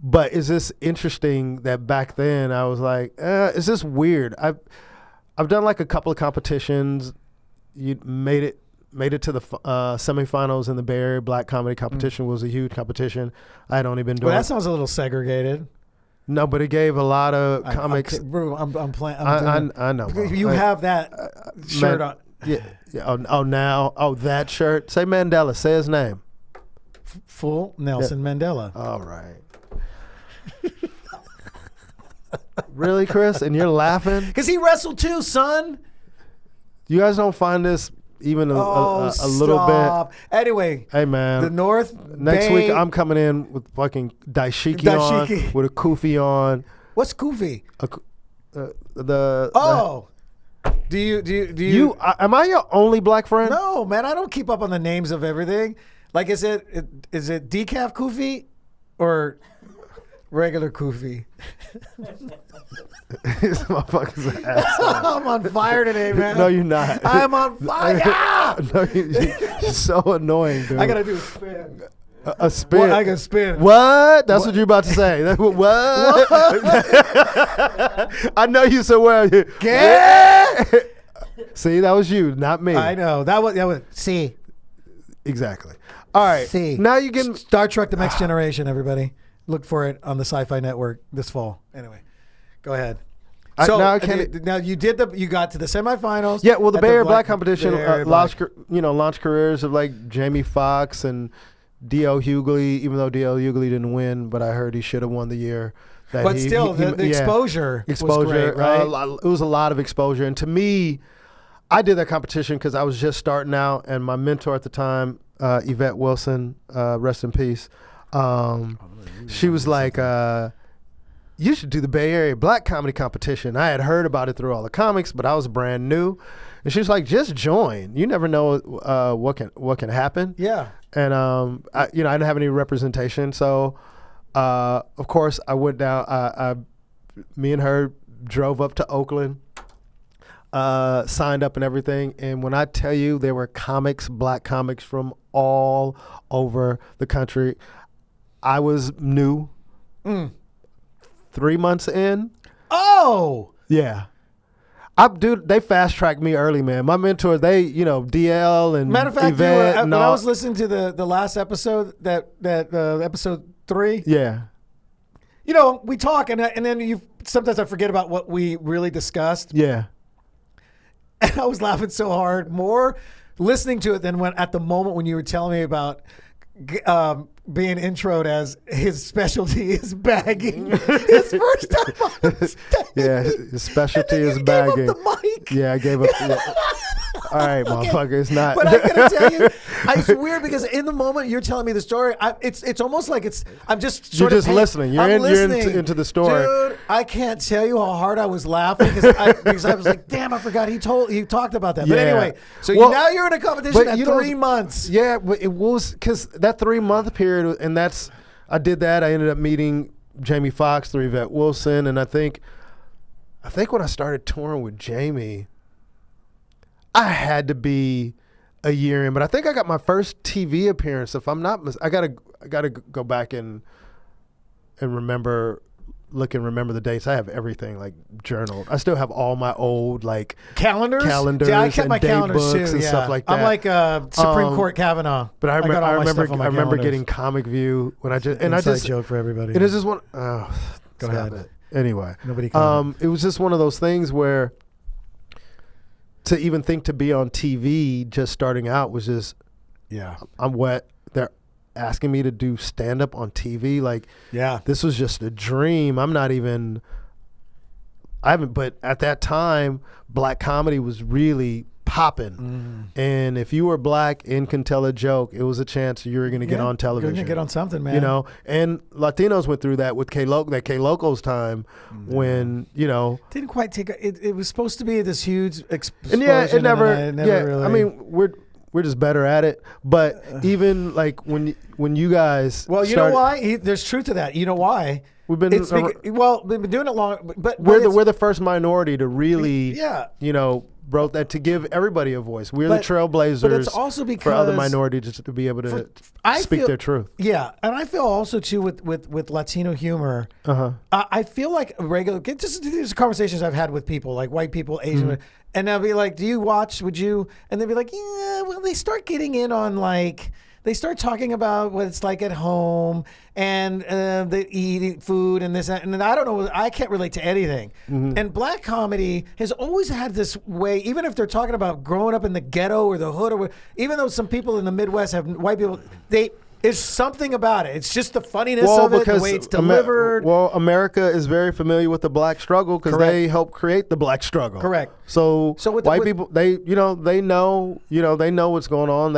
But is this interesting that back then I was like, is this weird? I've done like a couple of competitions. You made it to the semifinals in the Bay Area Black Comedy Competition. Was a huge competition. I had only been doing. Well, that sounds a little segregaed. No, but it gave a lot of comics. I'm playing. I know. Bro. You have that shirt on. Yeah. That shirt. Say Mandela. Say his name. Full Nelson Mandela. All right. Really, Chris? And you're laughing? Because he wrestled too, son. You guys don't find this even a little bit? Anyway. Hey, man. The North Next Bay. week, I'm coming in with fucking daishiki on, with a kufi on. What's kufi? Do you? Am I your only black friend? No, man. I don't keep up on the names of everything. Like, is it decaf kufi or regular kufi? This motherfucker's an asshole. I'm on fire today, man. No, you're not. I'm on fire. No, you're so annoying, dude. I gotta do a spin. A spin? What? I can spin. What? That's what you're about to say. What? I know you so well. See, that was you, not me. I know. That was C. Exactly. All right. C. Now you getting Star Trek: The Next Generation, everybody. Look for it on the Sci-Fi Network this fall. Anyway, go ahead. Now you got to the semifinals. Yeah, well, the Bay Area Black Competition launched careers of like Jamie Foxx and D.L. Hughley, even though D.L. Hughley didn't win, but I heard he should have won the year. The exposure was great, right? It was a lot of exposure. And to me, I did that competition because I was just starting out, and my mentor at the time, Yvette Wilson, rest in peace, she was like, you should do the Bay Area Black Comedy Competition. I had heard about it through all the comics, but I was brand new. And she was like, just join. You never know what can happen. Yeah. And I didn't have any representation, so of course I went down. Me and her drove up to Oakland, signed up and everything. And when I tell you, there were black comics from all over the country. I was new. 3 months in. Oh. Yeah. Dude, they fast tracked me early, man. My mentors, DL and matter of fact, Yvette when I was listening to the last episode, that episode 3. Yeah. We talk and then sometimes I forget about what we really discussed. Yeah. And I was laughing so hard, more listening to it than at the moment when you were telling me about being introed as his specialty is bagging. His first time on stage. Yeah, his specialty is bagging. Gave up the mic. Yeah, I gave up. Yeah. All right, motherfucker, it's not. But I gotta tell you, it's weird because in the moment you're telling me the story, it's almost like I'm just you're just listening. You're into the story. Dude, I can't tell you how hard I was laughing because I was like, damn, I forgot he talked about that. But anyway, so now you're in a competition at 3 months. Yeah, but it was because that 3 month period, and I did that. I ended up meeting Jamie Foxx through Yvette Wilson, and I think when I started touring with Jamie, I had to be a year in, but I think I got my first TV appearance. If I'm not, I gotta go back and remember the dates. I have everything like journaled. I still have all my old like calendars. Yeah, I kept my calendars too, and stuff like that. I'm like Supreme Court Kavanaugh. But I remember getting Comic View when I just joke for everybody. It is just one. Oh, go ahead. It. Anyway, nobody. It was just one of those things where to even think to be on TV just starting out was just, I'm wet. They're asking me to do stand up on TV. Like, this was just a dream. But at that time, black comedy was really popping. And if you were black and can tell a joke, it was a chance you were going to get on television. You're going to get on something, man. You know, and Latinos went through that with K-Loco's time when, you know. Didn't quite take it was supposed to be this huge explosion. And yeah, it never really. I mean, we're just better at it. But even like when you guys you know why? There's truth to that. You know why? We've been we've been doing it long, but we're the first minority to really, you know, broke that to give everybody a voice. We're the trailblazers. But it's also because for other minorities to be able to speak their truth. Yeah, and I feel also too with Latino humor. I feel like regular. Just these conversations I've had with people like white people, Asian, and they'll be like, "Do you watch? Would you?" And they'll be like, "Yeah." Well, they start getting in on like. They start talking about what it's like at home and the eating food and this and I don't know. I can't relate to anything. And black comedy has always had this way, even if they're talking about growing up in the ghetto or the hood, or even though some people in the Midwest have white people, there's something about it. It's just the funniness of it, the way it's delivered. America is very familiar with the black struggle because they helped create the black struggle. Correct. So white people, they know what's going on.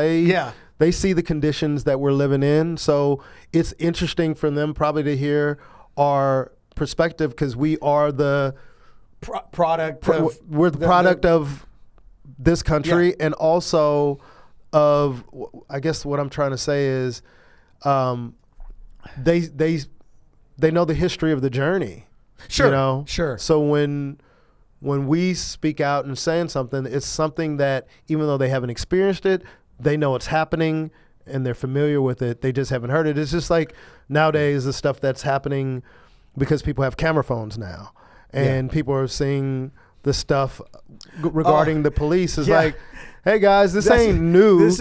They see the conditions that we're living in. So it's interesting for them probably to hear our perspective because we are the product. We're the product of this country and also of, I guess what I'm trying to say is they know the history of the journey. Sure. You know? Sure. So when we speak out and saying something, it's something that even though they haven't experienced it, they know it's happening and they're familiar with it. They just haven't heard it. It's just like nowadays the stuff that's happening because people have camera phones now and people are seeing the stuff regarding the police is like, hey guys, this ain't new. This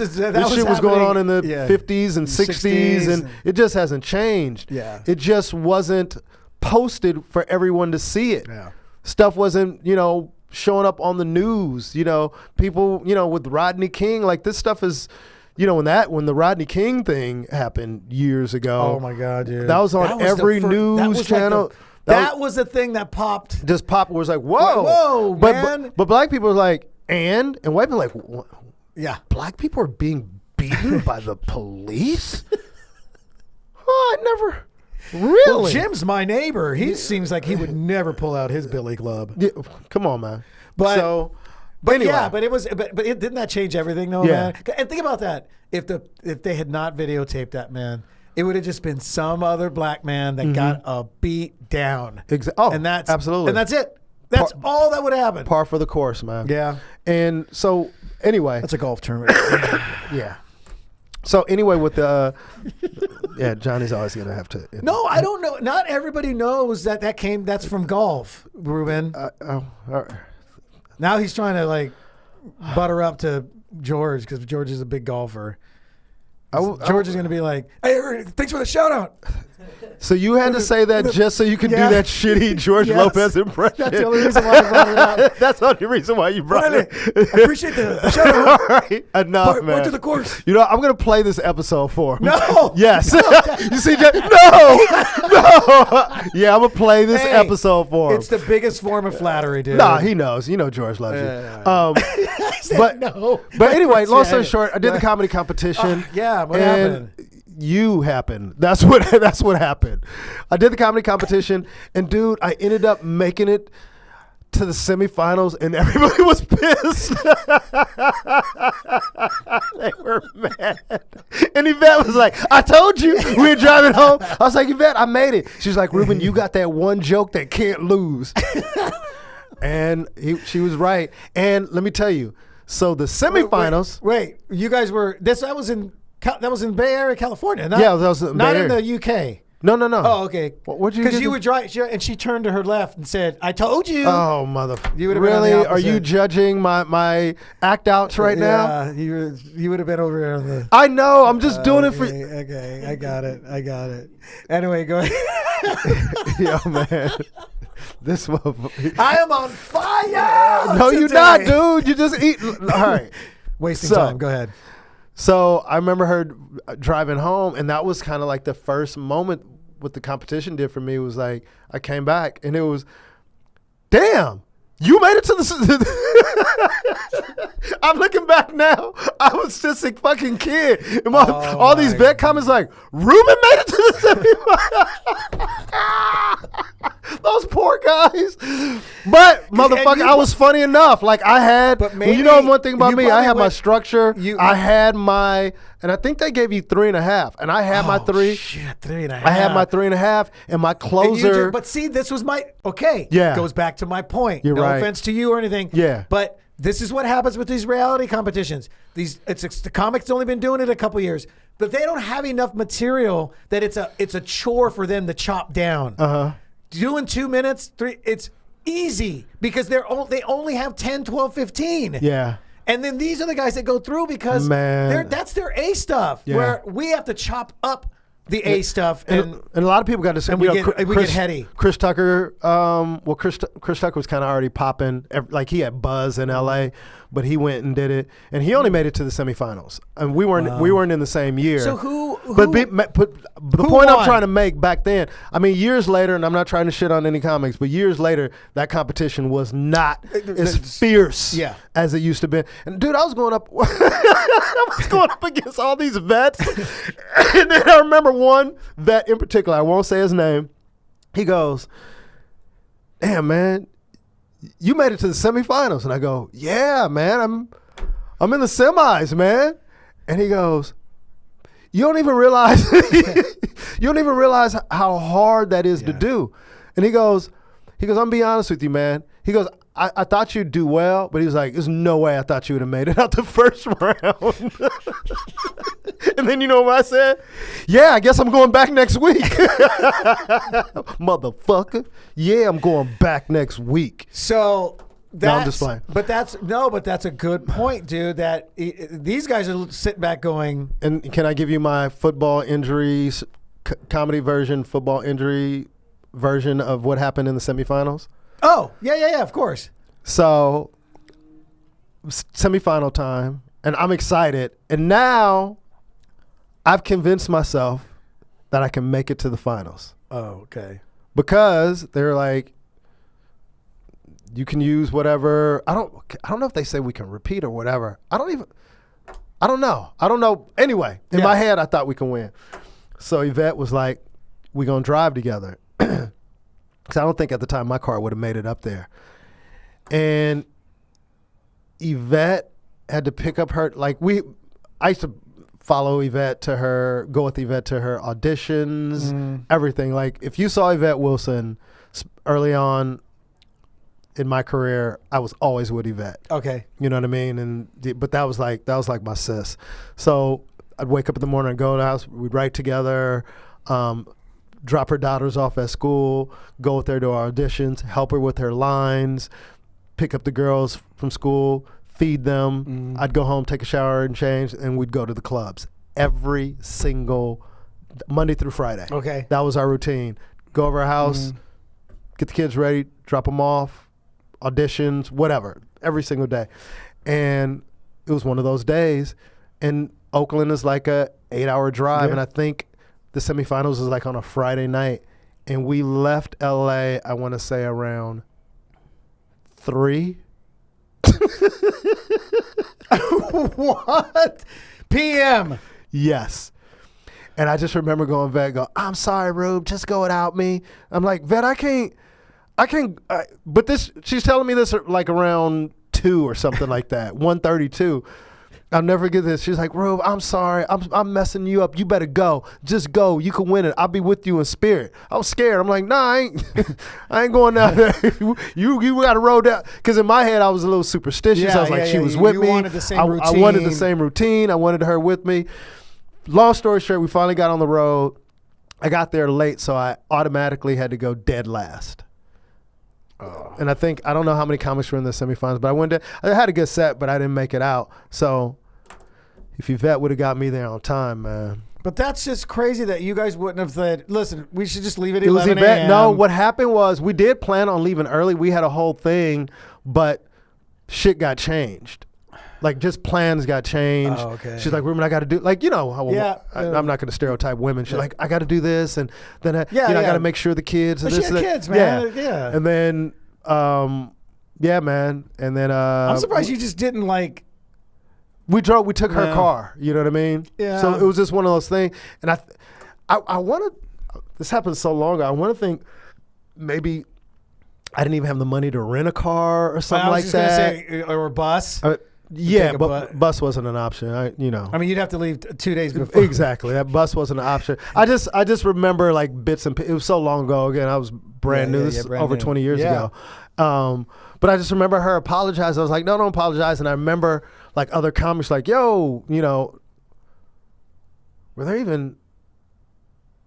shit was going on in the 50s and 60s and it just hasn't changed. Yeah. It just wasn't posted for everyone to see it. Yeah. Stuff wasn't, showing up on the news, people, with Rodney King, like this stuff is, when the Rodney King thing happened years ago. Oh my God, dude. That was on every news channel. That was the thing that popped. Just popped was like, whoa, man. But black people were like, and white people were like, what? Yeah. Black people are being beaten by the police? Oh, I never... Really? Well, Jim's my neighbor. He seems like he would never pull out his billy club. Yeah, come on, man. But anyway. Yeah, but didn't that change everything though, man? And think about that. If they had not videotaped that, man, it would have just been some other black man that got a beat down. And that's absolutely. And that's it. That's all that would happen. Par for the course, man. Yeah. And so anyway, that's a golf tournament. Yeah. So anyway, with the Johnny's always gonna have to. No, I don't know. Not everybody knows that's from golf, Ruben. All right. Now he's trying to like butter up to George because George is a big golfer. George is gonna be like, "Hey, thanks for the shout out." So you had to say that just so you could do that shitty George Lopez impression. That's the only reason why I brought it up. That's the only reason why you brought it. I appreciate the shout out. All right, enough, man. Point to the course. I'm going to play this episode for him. No. Yes. No. You see, no. Yeah, I'm going to play this episode for him. It's the biggest form of flattery, dude. Nah, he knows. George loves you. But anyway, long story short, I did the comedy competition. What happened? You happened. That's what happened. I did the comedy competition, and dude, I ended up making it to the semifinals, and everybody was pissed. They were mad. And Yvette was like, "I told you." We were driving home. I was like, "Yvette, I made it." She's like, "Ruben, you got that one joke that can't lose." And she was right. And let me tell you, so the semifinals. Wait, you guys were that was in Bay Area, California. That was in not Bay in Area. the UK. No. Oh, okay. What'd you? Because you were driving, and she turned to her left and said, "I told you." Oh, mother! You would have really? been on the Are you judging my act outs right now? Yeah, you would have been over here on the. I know. I'm just doing it for. Okay, I got it. Anyway, go ahead. Yo, man. This motherfucker. I am on fire. No, you're not, dude. You just eat. All right. Wasting time. Go ahead. So I remember her driving home, and that was kind of like the first moment what the competition did for me was like I came back, and it was, damn, You made it to the. I'm looking back now. I was just a fucking kid. And all these vet comments like, Ruben made it to the semifinals. Those poor guys. But motherfucker, I was funny enough. Like I had. But maybe, you know one thing about me, I had my structure. I had my. And I think they gave you 3.5, and I had my 3. Shit, 3.5. I had my 3.5, and my closer. But see, this was my Yeah, goes back to my point. You're no right. offense to you or anything. Yeah, but this is what happens with these reality competitions. The comics only been doing it a couple years, but they don't have enough material that it's a chore for them to chop down. Doing 2 minutes, 3, it's easy because they only have 10, 12, 15. Yeah. And then these are the guys that go through because that's their A stuff. Yeah. Where we have to chop up the A stuff, and a lot of people got to say, and we get heady. Chris Tucker, Chris Tucker was kind of already popping, like he had buzz in L.A., but he went and did it, and he only made it to the semifinals, and we weren't in the same year. So who But the point I'm trying to make back then, I mean, years later, and I'm not trying to shit on any comics, but years later, that competition was not as fierce as it used to be. And dude, I was going up against all these vets, and then I remember one vet in particular, I won't say his name. He goes, "Damn, man, you made it to the semifinals." And I go, "Yeah, man, I'm in the semis, man." And he goes, "You don't even realize how hard that is to do." And he goes, "I'm being honest with you, man." He goes, I thought you'd do well, but he was like, "There's no way I thought you would have made it out the first round." And then you know what I said? "Yeah, I guess I'm going back next week." Motherfucker. Yeah, I'm going back next week. So I'm just playing. But that's a good point, dude. That these guys are sitting back going. And can I give you my football injuries, comedy version, football injury version of what happened in the semifinals? Oh, yeah, of course. So, semifinal time, and I'm excited. And now, I've convinced myself that I can make it to the finals. Oh, okay. Because they're like, you can use whatever. I don't know if they say we can repeat or whatever. I don't know. Anyway, in my head, I thought we can win. So Yvette was like, "We gonna drive together." Because I don't think at the time my car would have made it up there. And Yvette had to pick up her, I used to follow Yvette go with Yvette to her auditions, everything. Like if you saw Yvette Wilson early on in my career, I was always with Yvette. Okay. You know what I mean? But that was like my sis. So I'd wake up in the morning and go to the house, we'd write together, drop her daughters off at school, go with her to our auditions, help her with her lines, pick up the girls from school, feed them. I'd go home, take a shower and change, and we'd go to the clubs every single Monday through Friday. Okay. That was our routine. Go over our house, get the kids ready, drop them off, auditions, whatever, every single day. And it was one of those days. And Oakland is like a 8-hour drive, and I think the semifinals is like on a Friday night, and we left LA, I want to say around 3. What? PM? Yes. And I just remember going back, "I'm sorry, Rube, just go without me." I'm like, "Vet, I can't, but this," she's telling me this like around 2 or something like that, 1:32. I'll never forget this. She's like, "Rube, I'm sorry. I'm messing you up. You better go. Just go. You can win it. I'll be with you in spirit." I was scared. I'm like, "Nah, I ain't going down there. you got to roll down." Because in my head, I was a little superstitious. I was like, she was with me. Wanted the same routine. I wanted the same routine. I wanted her with me. Long story short, we finally got on the road. I got there late, so I automatically had to go dead last. And I don't know how many comics were in the semifinals, but I had a good set, but I didn't make it out. So if Yvette would have got me there on time, man. But that's just crazy that you guys wouldn't have said, "Listen, we should just leave at It was 11 Yvette. a.m." No, what happened was we did plan on leaving early. We had a whole thing, but shit got changed. Like just plans got changed. Oh, okay. She's like, "Ruben, I got to do," like, you know, how I'm not going to stereotype women. She's like, "I got to do this," and then I got to make sure the kids. But and she had kids, man. Yeah. And then Yeah, man. And then I'm surprised you just didn't like. We took her car. You know what I mean? Yeah. So it was just one of those things. And I want to. This happened so long ago. I want to think maybe I didn't even have the money to rent a car or something like that. I was just gonna say, or a bus. Yeah, but bus wasn't an option. I mean, you'd have to leave 2 days before. Exactly. That bus wasn't an option. I just remember like bits and it was so long ago. Again, I was brand new. This is over 20 years ago. But I just remember her apologizing. I was like, no, don't apologize. And I remember like other comics like, yo, were there even?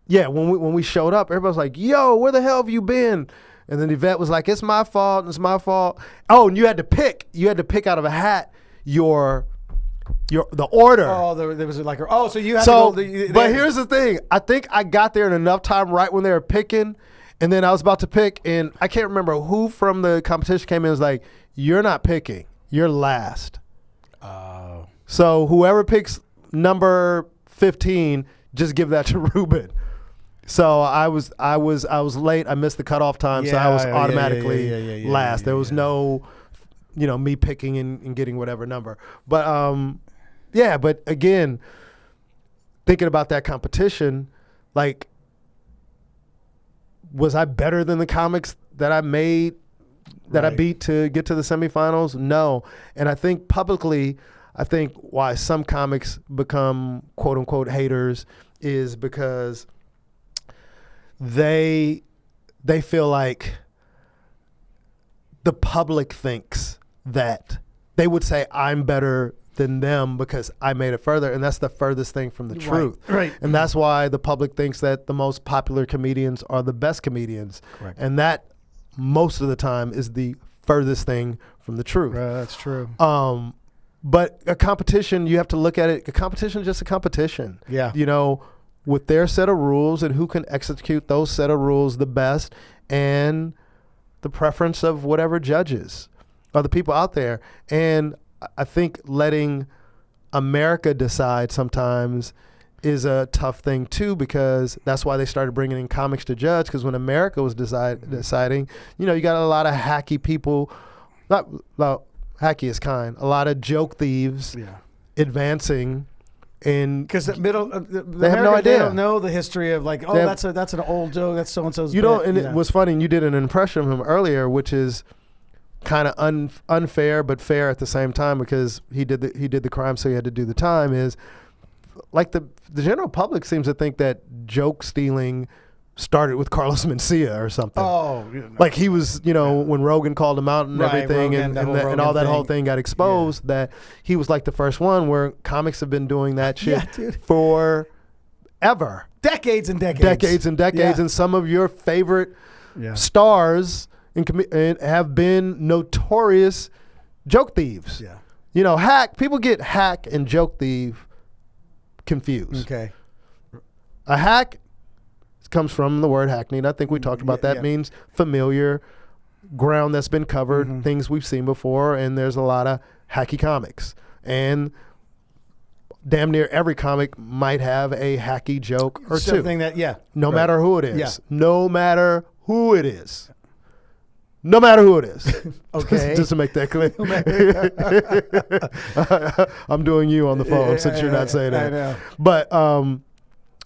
Yeah, when we showed up, everybody was like, yo, where the hell have you been? And then Yvette was like, it's my fault. It's my fault. Oh, and you had to pick out of a hat the order. Oh, there was like, so you had to go. But here's the thing. I think I got there in enough time right when they were picking, and then I was about to pick, and I can't remember who from the competition came in and was like, you're not picking. You're last. Oh. So whoever picks number 15, just give that to Ruben. So I was late. I missed the cutoff time, so I was automatically last. There was no, me picking and getting whatever number. But but again, thinking about that competition, like, was I better than the comics that I made, that I beat to get to the semifinals? No. And I think publicly, why some comics become quote unquote haters is because they feel like the public thinks that they would say I'm better than them because I made it further, and that's the furthest thing from the truth. Right. And that's why the public thinks that the most popular comedians are the best comedians. Correct. And that most of the time is the furthest thing from the truth. Right, that's true. But a competition, you have to look at it. A competition is just a competition. Yeah. With their set of rules and who can execute those set of rules the best, and the preference of whatever judges are the people out there. And I think letting America decide sometimes is a tough thing too, because that's why they started bringing in comics to judge, because when America was deciding, you got a lot of hacky people, hacky is kind, a lot of joke thieves advancing. And because they have no idea. They don't know the history of like, that's an old joke. That's so and so's. It was funny. And you did an impression of him earlier, which is kind of unfair but fair at the same time, because he did the crime, so he had to do the time. Is like the general public seems to think that joke stealing started with Carlos Mencia or something. Oh, like he was, when Rogan called him out and everything, Rogan, and all that whole thing got exposed, that he was like the first one, where comics have been doing that shit for ever. Decades and decades. And some of your favorite stars and have been notorious joke thieves. Yeah. People get hack and joke thief confused. Okay. A hack comes from the word hackneyed. I think we talked about that. Means familiar, ground that's been covered, things we've seen before, and there's a lot of hacky comics. And damn near every comic might have a hacky joke or something two. No matter who it is. Yeah. No matter who it is. Okay. Just to make that clear. I'm doing you on the phone since you're not saying that. I know. But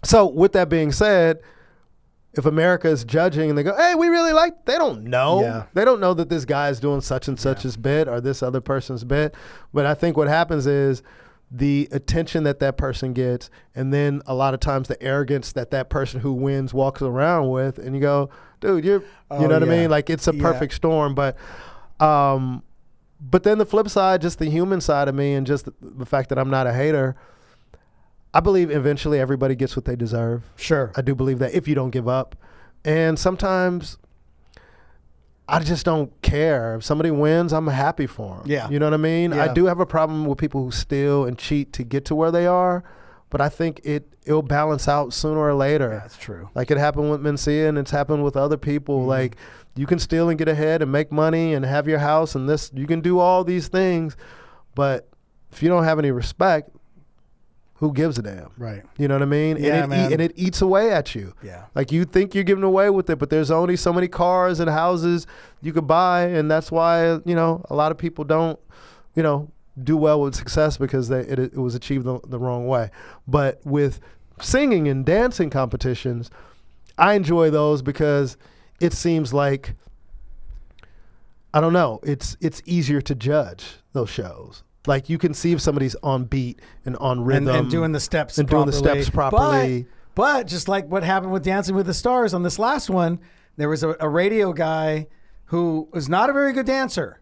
so with that being said, if America is judging and they go, hey, we really they don't know. Yeah. They don't know that this guy is doing such and such his bit or this other person's bit. But I think what happens is the attention that person gets, and then a lot of times the arrogance that person who wins walks around with, and you go, dude, you know what I mean? Like, it's a perfect storm. But then the flip side, just the human side of me, and just the fact that I'm not a hater, I believe eventually everybody gets what they deserve. Sure. I do believe that, if you don't give up. And sometimes I just don't care. If somebody wins, I'm happy for them. Yeah. You know what I mean? Yeah. I do have a problem with people who steal and cheat to get to where they are, but I think it'll balance out sooner or later. Yeah, that's true. Like it happened with Mencia, and it's happened with other people. Like, you can steal and get ahead and make money and have your house and this. You can do all these things, but if you don't have any respect, who gives a damn? Right. You know what I mean? Yeah, man. And it eats away at you. Yeah. Like you think you're giving away with it, but there's only so many cars and houses you could buy, and that's why, you know, a lot of people don't, you know, do well with success because it was achieved the wrong way. But with singing and dancing competitions, I enjoy those because it seems like, I don't know, it's easier to judge those shows. Like you can see if somebody's on beat and on rhythm and doing the steps and properly. doing the steps properly. But just like what happened with Dancing with the Stars on this last one, there was a radio guy who was not a very good dancer,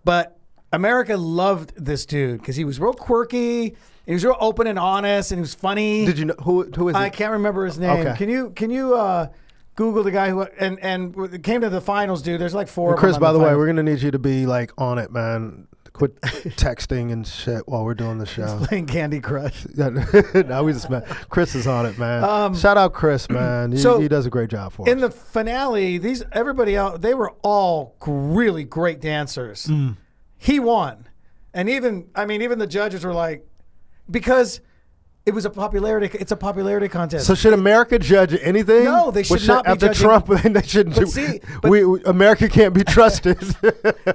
but America loved this dude because he was real quirky. He was real open and honest, and he was funny. Did you know who is I it? can't remember his name. Okay. Can you Google the guy who and came to the finals, dude? There's like 4 of them. Chris, on by the way, finals. we're gonna need you to be like on it, man. Quit texting and shit while we're doing the show. playing Candy Crush. No, we just met. Chris is on it, man. Shout out Chris, man. He does a great job for us. In the finale, everybody else, they were all really great dancers. He won. And even the judges were like, because it's a popularity contest. So should America judge anything? No, they should not be after judging. Trump, they shouldn't America can't be trusted.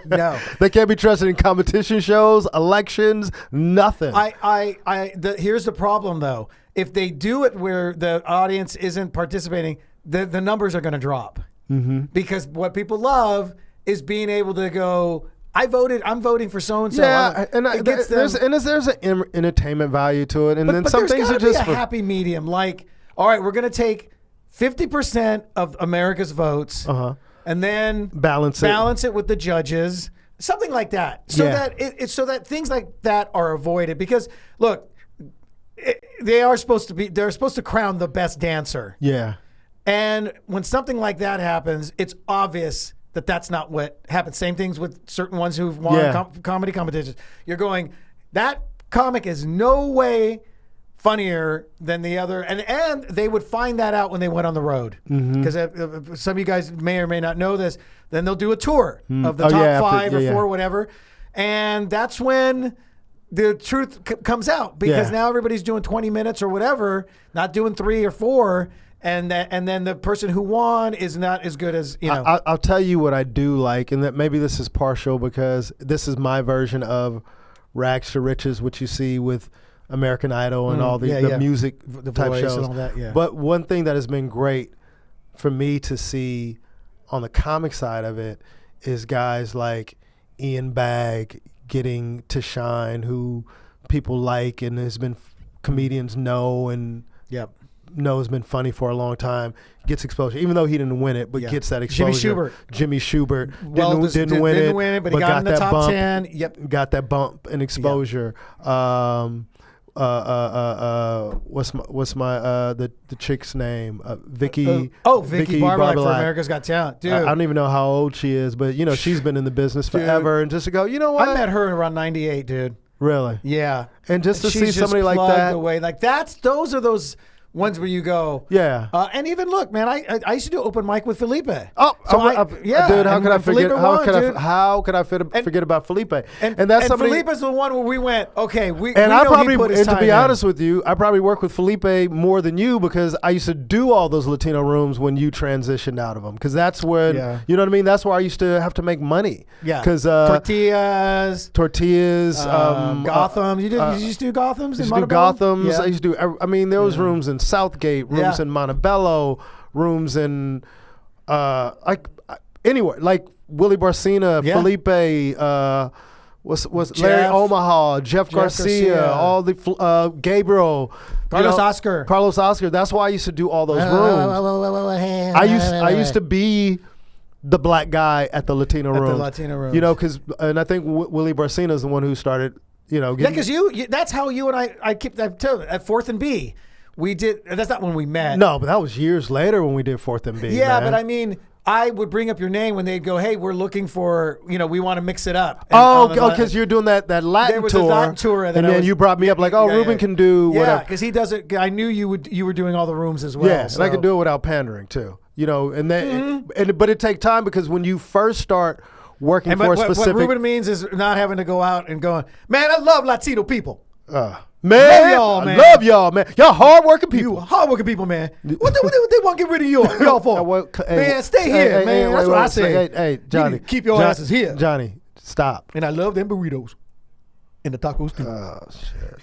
No. They can't be trusted in competition shows, elections, nothing. Here's the problem though. If they do it where the audience isn't participating, the numbers are going to drop. Mm-hmm. Because what people love is being able to go, I'm voting for so-and-so. Yeah, there's an entertainment value to it. And then some things are just a happy medium. Like, all right, we're going to take 50% of America's votes and then balance it with the judges. Something like that. So that so that things like that are avoided. Because, look, they're supposed to crown the best dancer. Yeah. And when something like that happens, it's obvious that's not what happens. Same things with certain ones who've won comedy competitions. You're going, that comic is no way funnier than the other. And they would find that out when they went on the road. Because some of you guys may or may not know this. Then they'll do a tour of the top 5 or 4, whatever. And that's when the truth comes out. Because now everybody's doing 20 minutes or whatever, not doing 3 or 4. And then the person who won is not as good as, you know. I'll tell you what I do like, and that maybe this is partial because this is my version of rags to riches, which you see with American Idol and all the music the type voice shows. And all that, But one thing that has been great for me to see on the comic side of it is guys like Ian Bagg getting to shine, who people like and has been comedians know and know has been funny for a long time, gets exposure, even though he didn't win it, but gets that exposure. Jimmy Schubert didn't win it, but he got in the top bump, 10. Yep. Got that bump and exposure. What's the chick's name? Vicky. Vicky Barbalak for America's Got Talent, dude. I don't even know how old she is, but you know she's been in the business forever. And just to go, you know what? I met her around 98, dude. Really? Yeah. And just to see somebody like that, away. Like those are those ones where you go, and even look, man, I used to do open mic with Felipe. Oh, so dude, how could I forget? How could I forget about Felipe? And that's somebody. Felipe's the one where we went, okay, we and we I know probably, he put his and to time be in. honest with you, I probably work with Felipe more than you because I used to do all those Latino rooms when you transitioned out of them. Because that's when you know what I mean. That's where I used to have to make money. Yeah, because tortillas, Gotham. You used to do Gothams. I used to do Gothams. Yeah. I used to do. I mean, there was rooms in Southgate, rooms in Montebello, rooms in anywhere like Willie Barcina, Felipe. Was Larry Omaha, Jeff Garcia, all the Gabriel, Carlos Oscar. That's why I used to do all those rooms. I used to be the black guy at the Latino rooms. You know, and I think Willie Barcina is the one who started. You know, because that's how you and I keep at 4th and B. We did. That's not when we met. No, but that was years later when we did 4th and B. Yeah, man. but I mean, I would bring up your name when they'd go, "Hey, we're looking for, we want to mix it up." And because you're doing that Latin there was tour. A Latin tour, and then you brought me up like, Ruben can do whatever. Yeah, because he does it. I knew you were doing all the rooms as well. Yeah, and I could do it without pandering too. You know, and then but it takes time because when you first start working for a specific. What Ruben means is not having to go out and going, man, I love Latino people. Man, y'all, man. I love y'all, man. Y'all hardworking You people. hardworking people, man. What they want to get rid of y'all for? Man, stay here, man. That's what I say. Hey, Johnny. You need to keep your asses here. Johnny, stop. And I love them burritos and the tacos too. Oh, shit.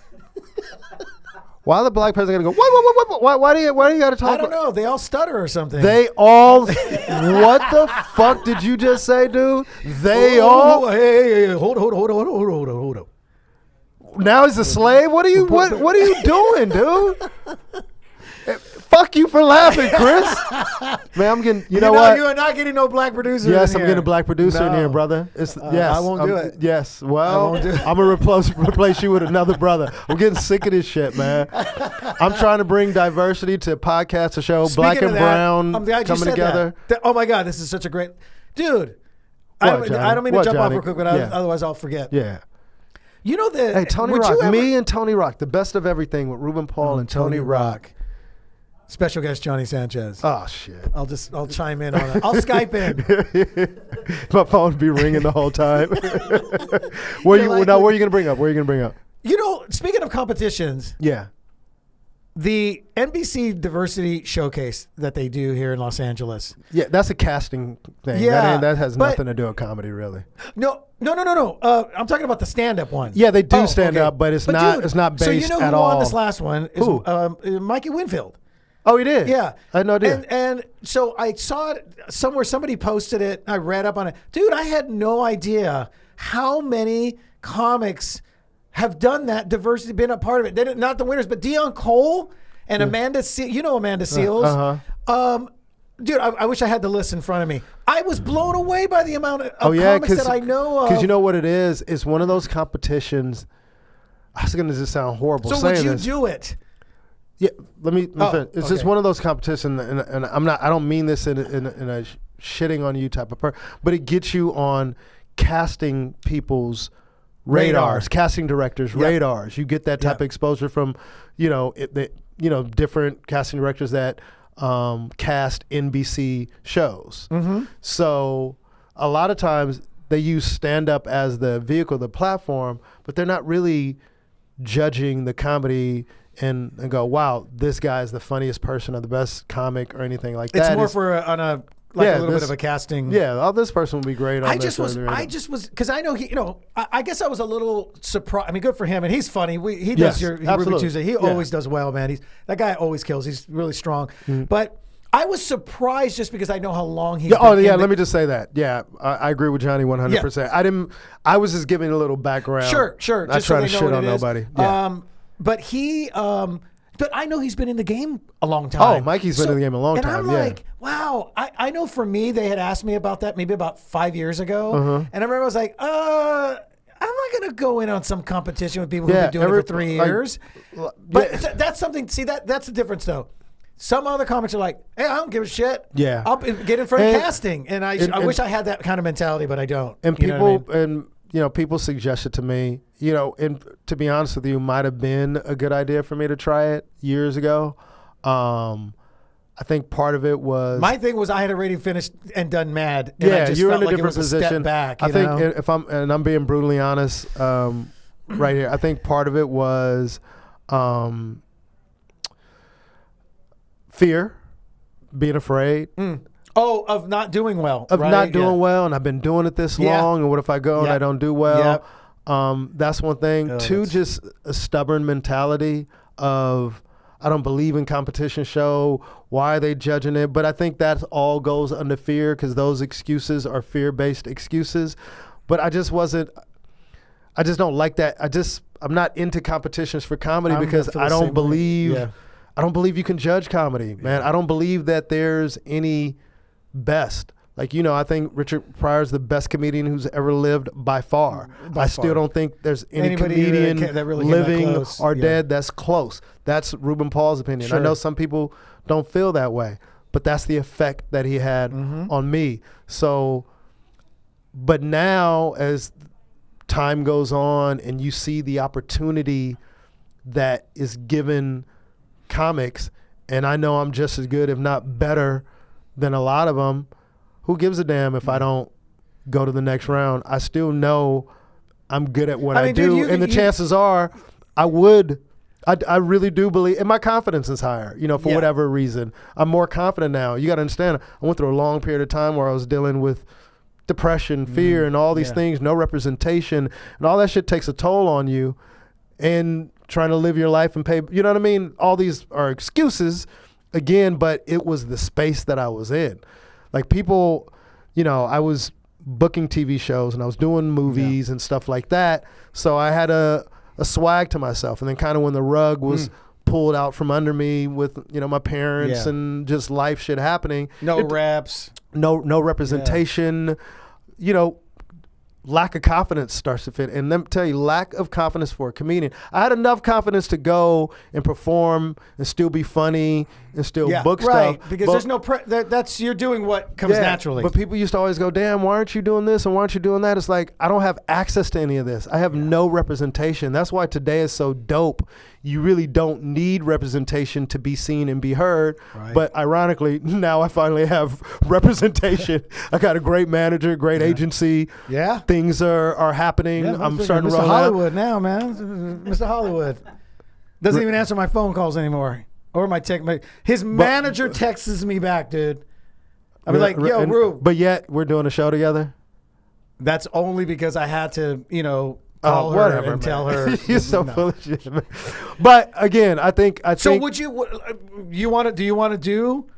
Why the black person gonna go? Why do you got to talk? I don't know. They all stutter or something. They all. What the fuck did you just say, dude? They all. Hey, hold on. Now he's a slave. What are you doing, dude? Fuck you for laughing, Chris. Man, I'm getting. You know what? You are not getting no black producer. Yes, in I'm here. getting a black producer in here, brother. Yes, I won't do it. Yes, well, won't do it. I'm gonna replace you with another brother. I'm getting sick of this shit, man. I'm trying to bring diversity to podcast, a show, Speaking black of and that, brown I'm glad you coming said together. that. Oh my God, this is such a great dude. I don't mean to jump off real quick, but otherwise I'll forget. Yeah. You know that. Hey, Tony Rock. Me and Tony Rock, the best of everything with Ruben Paul and Tony Rock. Special guest Johnny Sanchez. Oh shit! I'll chime in on that. I'll Skype in. My phone would be ringing the whole time. Where you gonna bring up? You know, speaking of competitions, Yeah. the NBC Diversity Showcase that they do here in Los Angeles. Yeah, that's a casting thing. Yeah, that has nothing to do with comedy, really. No. I'm talking about the stand-up one. Yeah, they do stand up, but it's not. Dude, it's not based so you know at who all. won this last one? Is, Who? Mikey Winfield. Oh, he did. Yeah, I had no idea. And so I saw it somewhere. Somebody posted it. I read up on it. Dude, I had no idea how many comics have done that diversity, been a part of it. They didn't, not the winners, but Dion Cole and Amanda. You know Amanda Seals. Dude, I wish I had the list in front of me. I was blown away by the amount of comics that I know of. Because you know what it is? It's one of those competitions. I was going to just sound horrible so saying would you this. do it? Yeah, let me finish. It's just okay. one of those competitions, and I don't mean this in a shitting on you type of person, but it gets you on casting people's radars, casting directors' radars. You get that type of exposure from, different casting directors that cast NBC shows. Mm-hmm. So a lot of times they use stand-up as the vehicle, the platform, but they're not really judging the comedy and go, wow, this guy is the funniest person or the best comic or anything like that. It's more for a little bit of a casting. Yeah, this person would be great on I just was, because I know he, I guess I was a little surprised. I mean, good for him, and he's funny. He does Ruben Tuesday. He always does well, man. That guy always kills. He's really strong. Mm-hmm. But I was surprised just because I know how long he's been let me just say that. Yeah, I agree with Johnny 100%. Yeah. I was just giving a little background. Sure. Not trying to shit on nobody. Yeah. But but I know he's been in the game a long time. Oh, Mikey's been in the game a long time. And I'm like, wow. I know for me, they had asked me about that maybe about 5 years ago. Uh-huh. And I remember I was like, I'm not going to go in on some competition with people who've been doing it for 3 years. But that's something, see, that's the difference though. Some other comics are like, hey, I don't give a shit. Yeah. I'll get in front of casting. And I wish I had that kind of mentality, but I don't. And people suggested to me, and to be honest with you, might have been a good idea for me to try it years ago. I think part of it was my thing was I had already finished and done Mad. And I just you're felt in a like different position. A step back. I think if I'm being brutally honest, right here, I think part of it was fear, being afraid. Oh, of not doing well. Of not doing well, and I've been doing it this long, and what if I go and I don't do well? That's one thing. Two, just a stubborn mentality of, I don't believe in competition show. Why are they judging it? But I think that all goes under fear because those excuses are fear-based excuses. But I just don't like that. I'm not into competitions for comedy because I don't believe you can judge comedy, man. I don't believe that there's any best. Like, I think Richard Pryor's the best comedian who's ever lived by far. I still don't think there's any comedian that really living or dead that's close. That's Ruben Paul's opinion. Sure. I know some people don't feel that way, but that's the effect that he had on me. So, but now as time goes on and you see the opportunity that is given comics, and I know I'm just as good, if not better, than a lot of them. Who gives a damn if I don't go to the next round? I still know I'm good at what I do, and the chances are I would. I really do believe, and my confidence is higher, for whatever reason. I'm more confident now. You got to understand, I went through a long period of time where I was dealing with depression, fear, and all these things, no representation, and all that shit takes a toll on you, and trying to live your life and pay, you know what I mean? All these are excuses, again, but it was the space that I was in. Like people, I was booking TV shows and I was doing movies and stuff like that, so I had a swag to myself. And then kind of when the rug was pulled out from under me with, my parents and just life shit happening. No reps. No representation, lack of confidence starts to fit. And let me tell you, lack of confidence for a comedian. I had enough confidence to go and perform and still be funny and still book stuff. Because there's no, that's, you're doing what comes naturally. But people used to always go, damn, why aren't you doing this and why aren't you doing that? It's like, I don't have access to any of this. I have no representation. That's why today is so dope. You really don't need representation to be seen and be heard. Right. But ironically, now I finally have representation. I got a great manager, great agency. Yeah. Things are happening. I'm starting to roll Mr. Hollywood now, man. Mr. Hollywood. Doesn't even answer my phone calls anymore. Or my text. His manager texts me back, dude. I'm like, yo, Rube. But yet, we're doing a show together? That's only because I had to, call her and tell her. You're so full of shit, man. But again, I think. So would you? Do you want to do?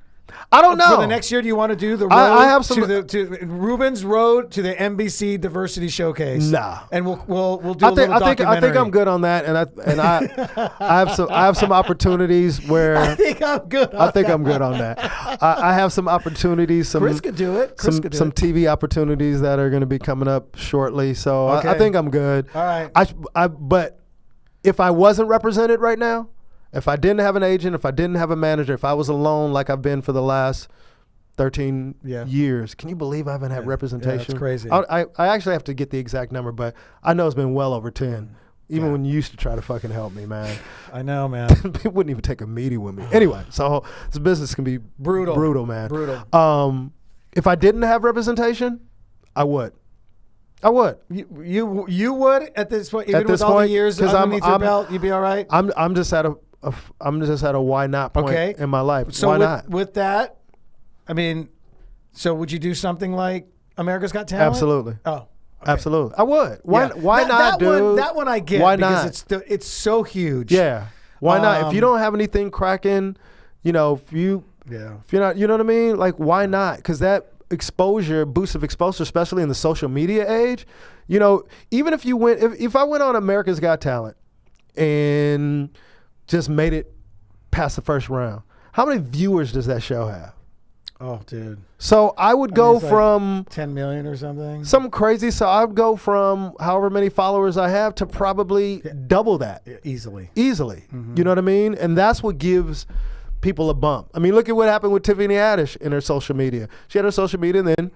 I don't know. For the next year, do you want to do the road I have some, to Ruben's Road to the NBC Diversity Showcase? Nah, and we'll do a little documentary. I think I'm good on that, and I have some opportunities where I think I'm good. I'm good on that. I have some opportunities. Chris could do it. Some TV opportunities that are going to be coming up shortly. So I think I'm good. All right. But if I wasn't represented right now, if I didn't have an agent, if I didn't have a manager, if I was alone like I've been for the last 13 years, can you believe I haven't had representation? Yeah, that's crazy. I actually have to get the exact number, but I know it's been well over 10. Even when you used to try to fucking help me, man. I know, man. People wouldn't even take a meeting with me. Anyway, so this business can be brutal, man. Brutal. If I didn't have representation, I would. You would at this point, even with all the years underneath your belt, you'd be all right. I'm just at a why not point in my life. So why not? With that, I mean, so would you do something like America's Got Talent? Absolutely. Oh, okay. Absolutely. I would. Why not, dude? That one I get. Why because not? It's so huge. Yeah. Why not? If you don't have anything cracking, if you're not, you know what I mean? Like, why not? Because that boost of exposure, especially in the social media age, even if you went, if I went on America's Got Talent and just made it past the first round, how many viewers does that show have? Oh, dude. So I would go from 10 million or something. Something crazy. So I would go from however many followers I have to probably double that. Easily. Mm-hmm. You know what I mean? And that's what gives people a bump. I mean, look at what happened with Tiffany Haddish in her social media. She had her social media and then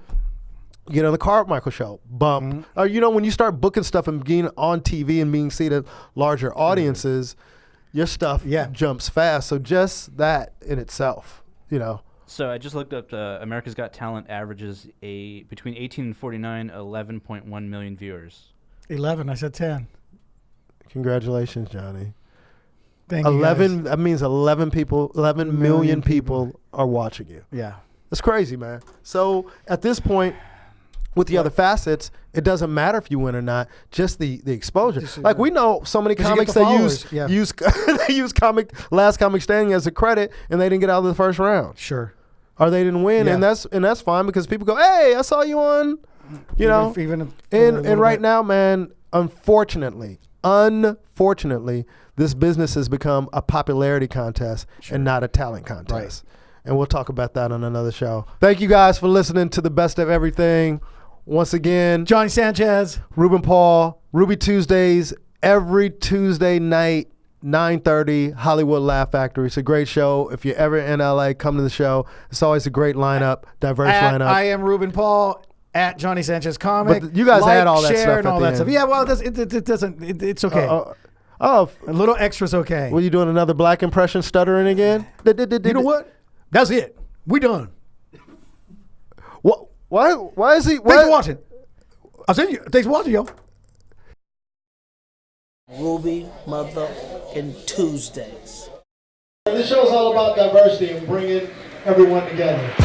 get on the Carmichael show, bump. Or, when you start booking stuff and being on TV and being seen at larger audiences, your stuff jumps fast. So just that in itself, So I just looked up America's Got Talent averages between 18 and 49, 11.1 million viewers. 11, I said 10. Congratulations, Johnny. Thank 11, you guys. that means 11 million people are watching you. Yeah. That's crazy, man. So at this point, with the other facets, it doesn't matter if you win or not, just the exposure. Like we know so many comics that use they use Last Comic Standing as a credit and they didn't get out of the first round. Sure. Or they didn't win, and that's fine because people go, hey, I saw you on, and right now, man, unfortunately, this business has become a popularity contest and not a talent contest. Right. And we'll talk about that on another show. Thank you guys for listening to the Best of Everything. Once again, Johnny Sanchez, Ruben Paul, Ruby Tuesdays, every Tuesday night, 9:30, Hollywood Laugh Factory. It's a great show. If you're ever in LA, come to the show. It's always a great lineup, diverse lineup. I am Ruben Paul. At Johnny Sanchez Comic. But you guys had all that stuff and all that stuff. Yeah, well, it doesn't. It's okay. A little extra's okay. Were you doing another black impression stuttering again? You know what? That's it. We done. What? Why is he? Thanks for watching. I'll send you. Thanks for watching, yo. Ruby motherfucking Tuesdays. This show is all about diversity and bringing everyone together.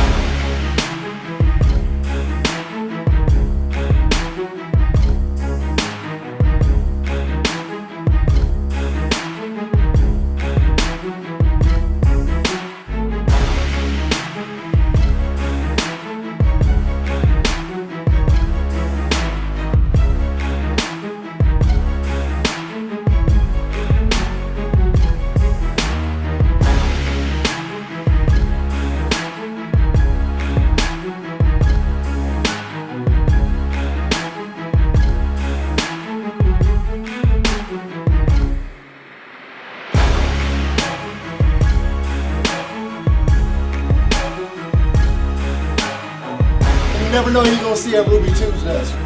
You never know who you're gonna see at Ruby Tuesdays.